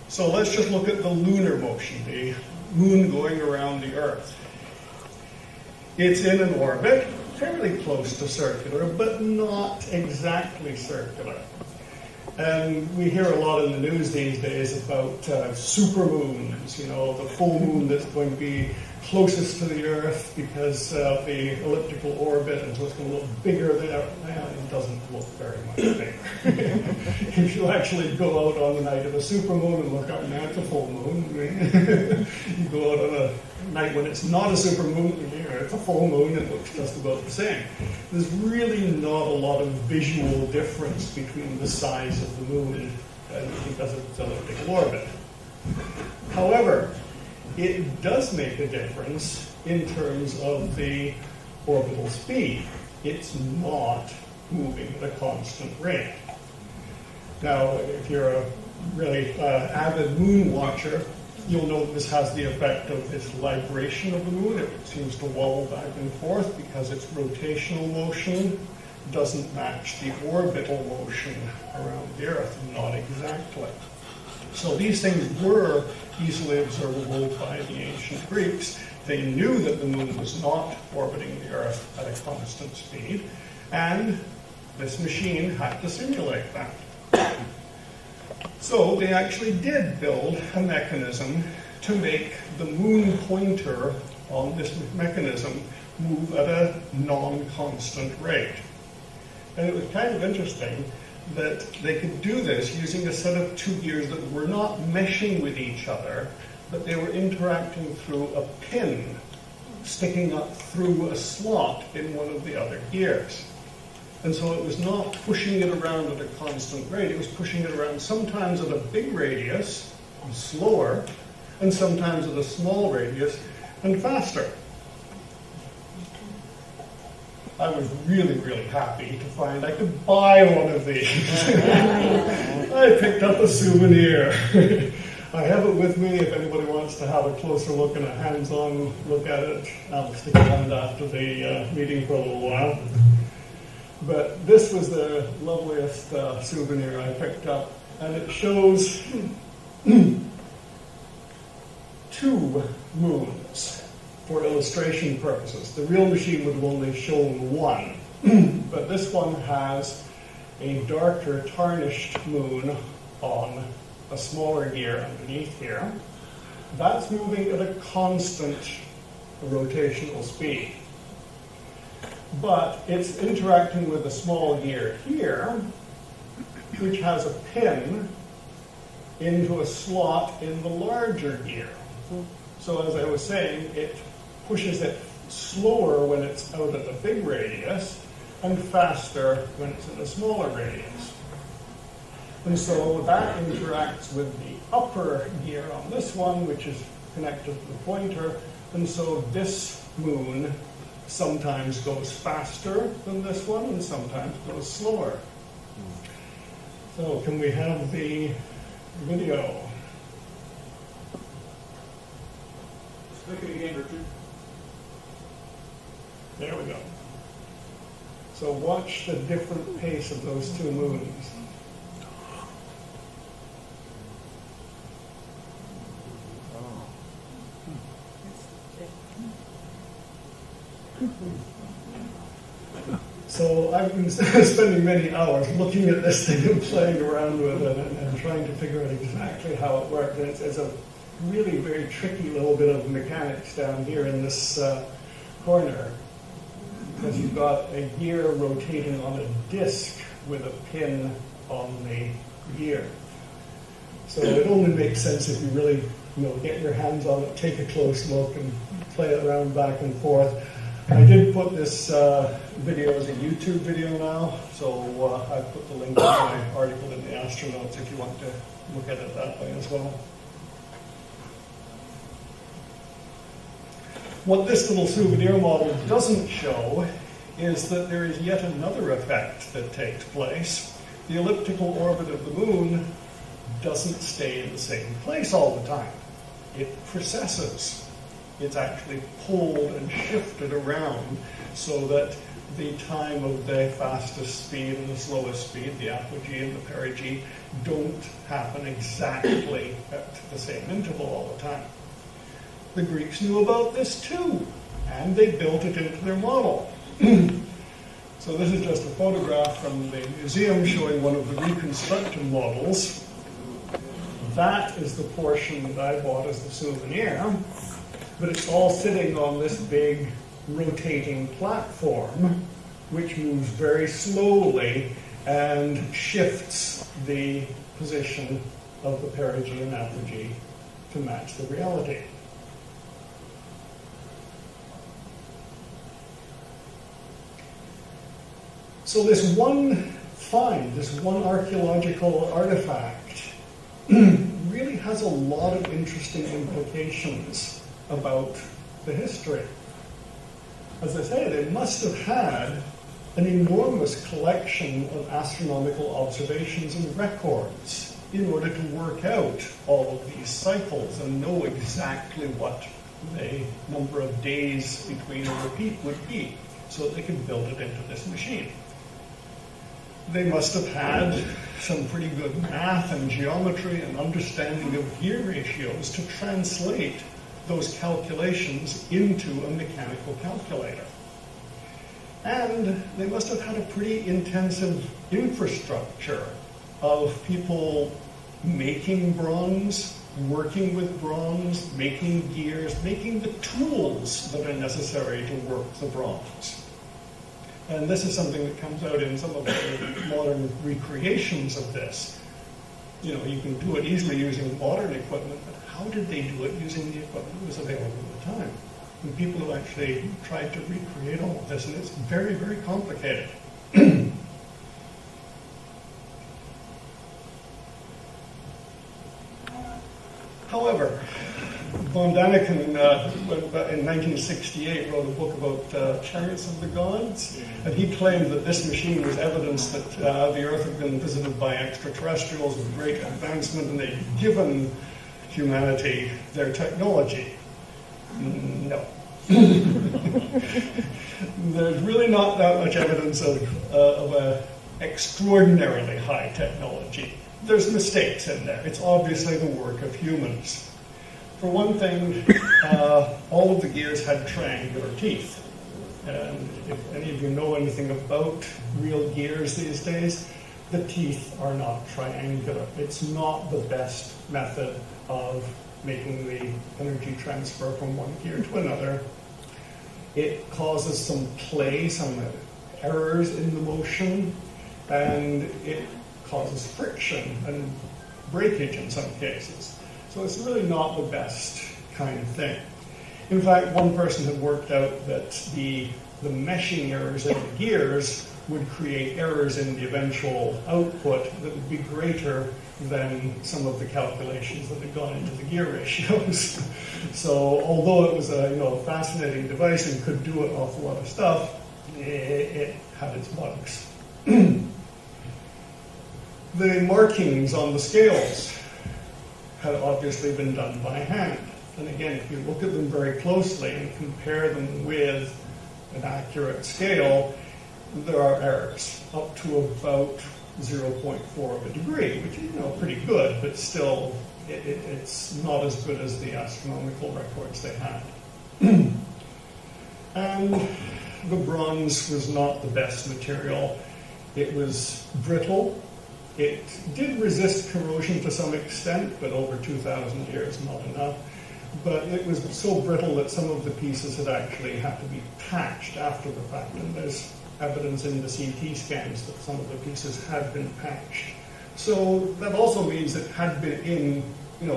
[SPEAKER 3] So let's just look at the lunar motion, the moon going around the Earth. It's in an orbit, fairly close to circular, but not exactly circular. And we hear a lot in the news these days about supermoons, you know, the full moon that's going to be closest to the Earth because of the elliptical orbit, and so it's going to look bigger there. Well, it doesn't look very much bigger. If you actually go out on the night of a supermoon and look up, now it's a full moon. You go out on a night when it's not a supermoon, it's a full moon, it looks just about the same. There's really not a lot of visual difference between the size of the moon because of its elliptical orbit. However, it does make a difference in terms of the orbital speed. It's not moving at a constant rate. Now, if you're a really avid moon watcher, you'll note this has the effect of this libration of the moon. It seems to wobble back and forth because its rotational motion doesn't match the orbital motion around the Earth, not exactly. So these things were easily observable by the ancient Greeks. They knew that the moon was not orbiting the Earth at a constant speed, and this machine had to simulate that. So they actually did build a mechanism to make the moon pointer on this mechanism move at a non-constant rate. And it was kind of interesting that they could do this using a set of two gears that were not meshing with each other, but they were interacting through a pin sticking up through a slot in one of the other gears. And so it was not pushing it around at a constant rate, it was pushing it around sometimes at a big radius, slower, and sometimes at a small radius, and faster. I was really, really happy to find I could buy one of these. I picked up a souvenir. I have it with me if anybody wants to have a closer look and a hands-on look at it. I'll stick it around after the meeting for a little while. But this was the loveliest souvenir I picked up, and it shows two moons for illustration purposes. The real machine would have only shown one, but this one has a darker tarnished moon on a smaller gear underneath here. That's moving at a constant rotational speed. But it's interacting with a small gear here, which has a pin into a slot in the larger gear. So as I was saying, it pushes it slower when it's out at a big radius and faster when it's in a smaller radius. And so that interacts with the upper gear on this one, which is connected to the pointer, and so this moon sometimes goes faster than this one and sometimes goes slower. So can we have the video?
[SPEAKER 5] Click it again, Richard.
[SPEAKER 3] There we go. So watch the different pace of those two moons. So I've been spending many hours looking at this thing and playing around with it and trying to figure out exactly how it works. And it's a really very tricky little bit of mechanics down here in this corner, because you've got a gear rotating on a disc with a pin on the gear. So it only makes sense if you really, get your hands on it, take a close look, and play it around back and forth. I did put this video as a YouTube video now, so I put the link to my article in the Astronauts if you want to look at it that way as well. What this little souvenir model doesn't show is that there is yet another effect that takes place. The elliptical orbit of the moon doesn't stay in the same place all the time. It precesses. It's actually pulled and shifted around so that the time of the fastest speed and the slowest speed, the apogee and the perigee, don't happen exactly at the same interval all the time. The Greeks knew about this too, and they built it into their model. So this is just a photograph from the museum showing one of the reconstructed models. That is the portion that I bought as the souvenir, but it's all sitting on this big rotating platform, which moves very slowly and shifts the position of the perigee and apogee to match the reality. So this one find, this one archaeological artifact, really has a lot of interesting implications about the history. As I say, they must have had an enormous collection of astronomical observations and records in order to work out all of these cycles and know exactly what the number of days between a repeat would be, so that they could build it into this machine. They must have had some pretty good math and geometry and understanding of gear ratios to translate those calculations into a mechanical calculator. And they must have had a pretty intensive infrastructure of people making bronze, working with bronze, making gears, making the tools that are necessary to work the bronze. And this is something that comes out in some of the modern recreations of this. You can do it easily using modern equipment, but how did they do it using the equipment that was available at the time? And people have actually tried to recreate all of this, and it's very, very complicated. However, von Daniken in 1968 wrote a book about Chariots of the Gods, and he claimed that this machine was evidence that the Earth had been visited by extraterrestrials with great advancement, and they'd given humanity their technology. No. There's really not that much evidence of an extraordinarily high technology. There's mistakes in there. It's obviously the work of humans. For one thing, all of the gears had triangular teeth. And if any of you know anything about real gears these days, the teeth are not triangular. It's not the best method of making the energy transfer from one gear to another. It causes some play, some errors in the motion, and it causes friction and breakage in some cases. So it's really not the best kind of thing. In fact, one person had worked out that the meshing errors in the gears would create errors in the eventual output that would be greater than some of the calculations that had gone into the gear ratios. So although it was a fascinating device and could do an awful lot of stuff, it had its bugs. The markings on the scales had obviously been done by hand. And again, if you look at them very closely and compare them with an accurate scale, there are errors up to about 0.4 of a degree, which is pretty good, but still it's not as good as the astronomical records they had. And the bronze was not the best material. It was brittle. It did resist corrosion to some extent, but over 2,000 years, not enough. But it was so brittle that some of the pieces had actually had to be patched after the fact. And there's evidence in the CT scans that some of the pieces had been patched. So that also means it had been in,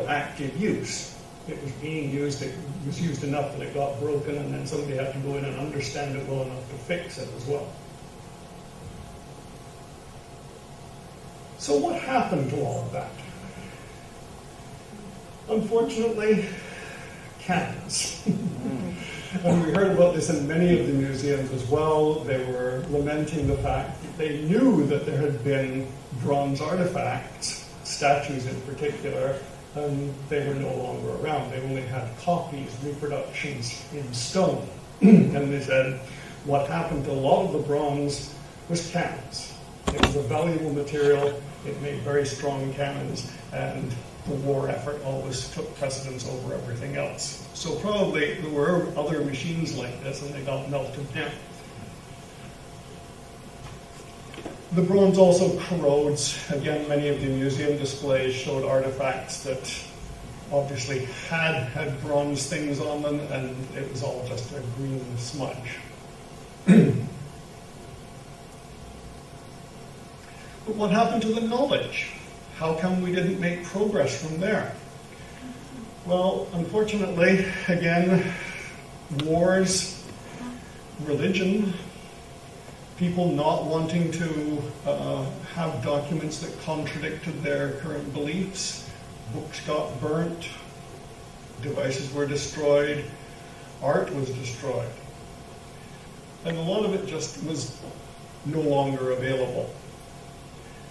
[SPEAKER 3] active use. It was being used, it was used enough that it got broken, and then somebody had to go in and understand it well enough to fix it as well. So what happened to all of that? Unfortunately, cans. And we heard about this in many of the museums as well. They were lamenting the fact that they knew that there had been bronze artifacts, statues in particular, and they were no longer around. They only had copies, reproductions in stone. And they said what happened to a lot of the bronze was cannons. It was a valuable material, it made very strong cannons, and the war effort always took precedence over everything else. So probably there were other machines like this and they got melted down. The bronze also corrodes. Again, many of the museum displays showed artifacts that obviously had bronze things on them, and it was all just a green smudge. But what happened to the knowledge? How come we didn't make progress from there? Well, unfortunately, again, wars, religion, people not wanting to have documents that contradicted their current beliefs, books got burnt, devices were destroyed, art was destroyed. And a lot of it just was no longer available.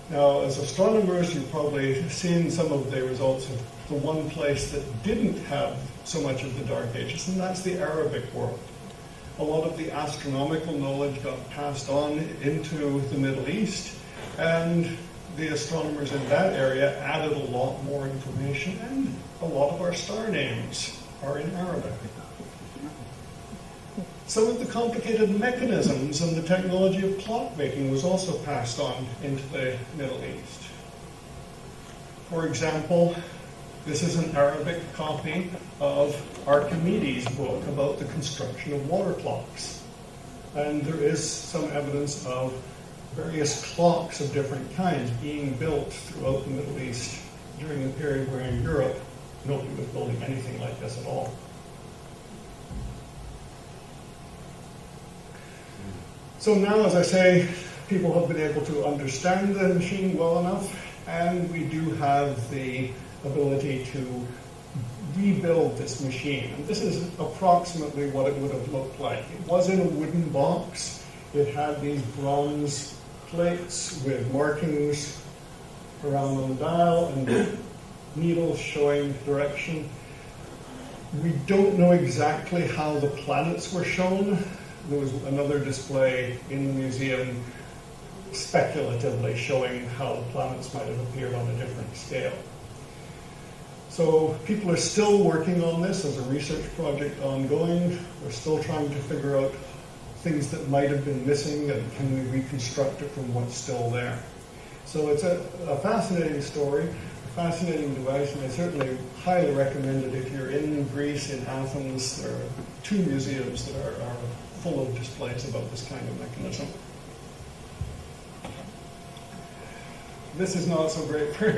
[SPEAKER 3] Now, as astronomers, you've probably seen some of the results of the one place that didn't have so much of the Dark Ages, and that's the Arabic world. A lot of the astronomical knowledge got passed on into the Middle East, and the astronomers in that area added a lot more information, and a lot of our star names are in Arabic. Some of the complicated mechanisms and the technology of clockmaking was also passed on into the Middle East. For example, this is an Arabic copy of Archimedes' book about the construction of water clocks. And there is some evidence of various clocks of different kinds being built throughout the Middle East during the period where in Europe nobody was building anything like this at all. So now, as I say, people have been able to understand the machine well enough, and we do have the ability to rebuild this machine. And this is approximately what it would have looked like. It was in a wooden box. It had these bronze plates with markings around on the dial and needles showing direction. We don't know exactly how the planets were shown. There was another display in the museum speculatively showing how the planets might have appeared on a different scale. So people are still working on this as a research project ongoing. We're still trying to figure out things that might have been missing and can we reconstruct it from what's still there. So it's a fascinating story, a fascinating device, and I certainly highly recommend it if you're in Greece, in Athens. There are 2 museums that are full of displays about this kind of mechanism. This is not so great for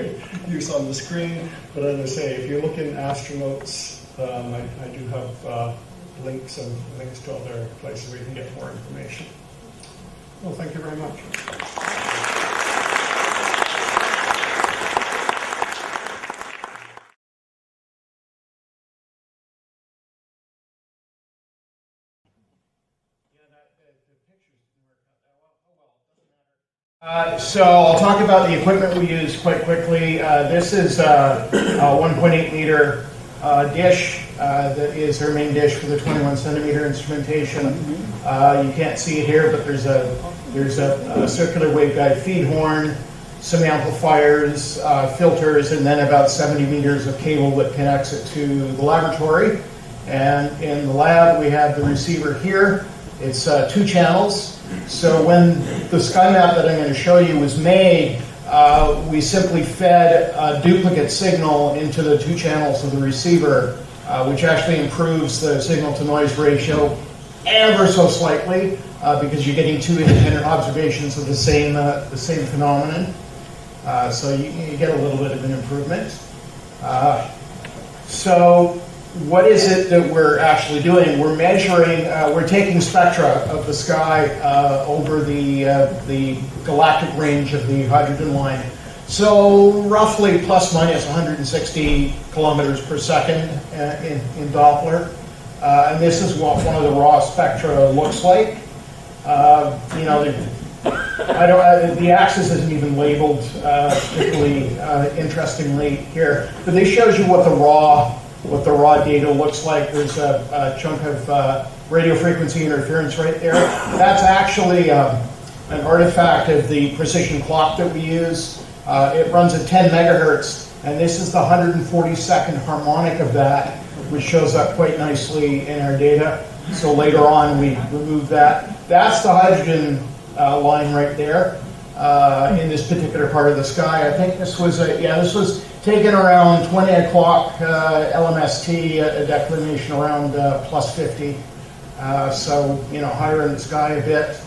[SPEAKER 3] use on the screen, but as I say, if you look in Astronotes, I do have links to other places where you can get more information. Well, thank you very much.
[SPEAKER 6] So I'll talk about the equipment we use quite quickly. This is a 1.8 meter dish that is our main dish for the 21 centimeter instrumentation. You can't see it here, but there's a circular waveguide feed horn, some amplifiers, filters, and then about 70 meters of cable that connects it to the laboratory. And in the lab, we have the receiver here. It's 2 channels. So when the sky map that I'm going to show you was made, we simply fed a duplicate signal into the 2 channels of the receiver, which actually improves the signal to noise ratio ever so slightly because you're getting two independent observations of the same phenomenon. So you get a little bit of an improvement. So what is it that we're actually doing? We're measuring, we're taking spectra of the sky over the galactic range of the hydrogen line. So roughly plus minus 160 kilometers per second in Doppler. And this is what one of the raw spectra looks like. You know, the axis isn't even labeled particularly interestingly here, but this shows you what the raw data looks like. There's a chunk of radio frequency interference right there. That's actually an artifact of the precision clock that we use. It runs at 10 megahertz, and this is the 142nd harmonic of that, which shows up quite nicely in our data. So later on, we remove that. That's the hydrogen line right there in this particular part of the sky. I think this was this was taken around 20 o'clock LMST, a declination around plus 50. So, you know, higher in the sky a bit.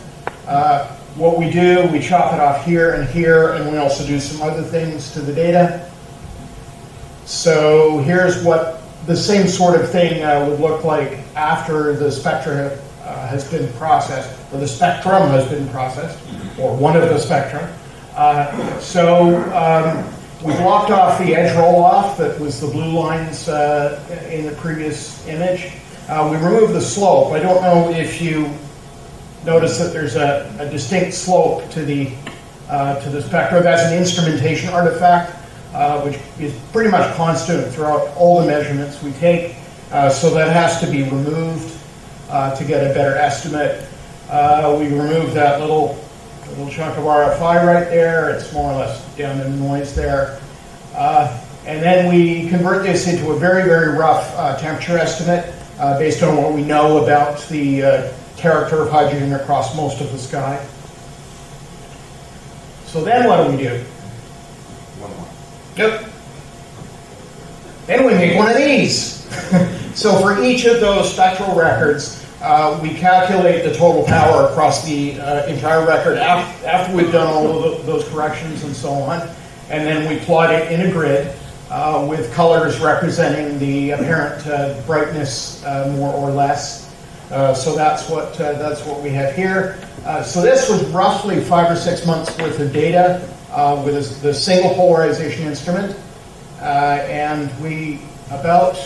[SPEAKER 6] What we do, we chop it off here, and we also do some other things to the data. So here's what the same sort of thing would look like after the spectra has been processed, or the spectrum has been processed, or one of the spectra. We blocked off the edge roll-off that was the blue lines in the previous image. We removed the slope. I don't know if you notice that there's a distinct slope to the spectra. That's an instrumentation artifact, which is pretty much constant throughout all the measurements we take. So that has to be removed to get a better estimate. We removed that little chunk of RFI right there. It's more or less down in the noise there. And then we convert this into a very, very rough temperature estimate based on what we know about the character of hydrogen across most of the sky. So then what do we do?
[SPEAKER 2] One more.
[SPEAKER 6] Yep. Then we make one of these. So for each of those spectral records, we calculate the total power across the entire record after we've done all of those corrections and so on. And then we plot it in a grid with colors representing the apparent brightness more or less. So that's what we have here. So this was roughly 5 or 6 months worth of data with the single polarization instrument. And about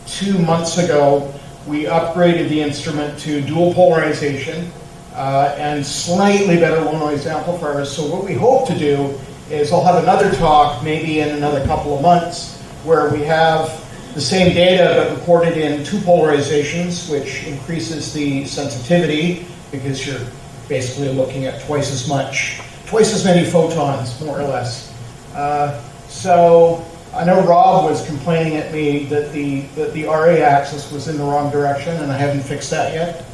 [SPEAKER 6] 2 months ago, we upgraded the instrument to dual polarization and slightly better low noise amplifiers. So what we hope to do is I'll have another talk maybe in another couple of months where we have the same data but recorded in two polarizations, which increases the sensitivity because you're basically looking at twice as many photons, more or less. So I know Rob was complaining at me that the RA axis was in the wrong direction, and I haven't fixed that yet.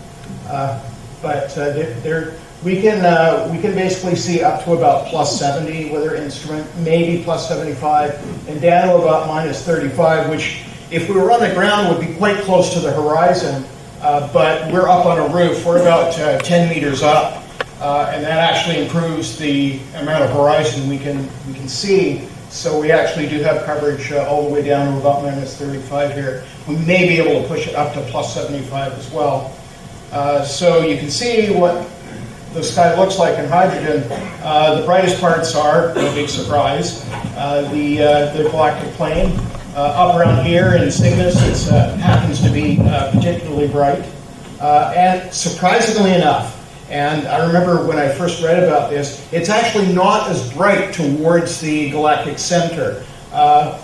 [SPEAKER 6] We can basically see up to about plus 70 with our instrument, maybe plus 75, and down to about minus 35, which if we were on the ground would be quite close to the horizon, but we're up on a roof. We're about 10 meters up, and that actually improves the amount of horizon we can see. So we actually do have coverage all the way down to about minus 35 here. We may be able to push it up to plus 75 as well. So you can see what the sky looks like in hydrogen. The brightest parts are, no big surprise, the galactic plane. Up around here in Cygnus, it happens to be particularly bright. And surprisingly enough, and I remember when I first read about this, it's actually not as bright towards the galactic center. That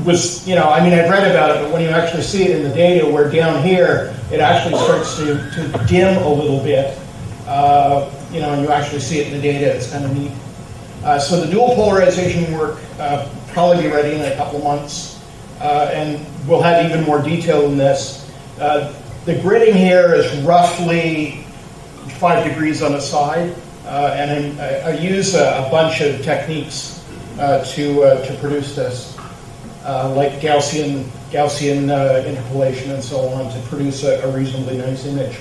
[SPEAKER 6] was, I'd read about it, but when you actually see it in the data, where down here, it actually starts to dim a little bit. And you actually see it in the data, it's kind of neat. So the dual polarization work probably be ready in a couple of months, and we'll have even more detail in this. The gridding here is roughly 5 degrees on the side, and I use a bunch of techniques to produce this. like Gaussian interpolation and so on, to produce a reasonably nice image.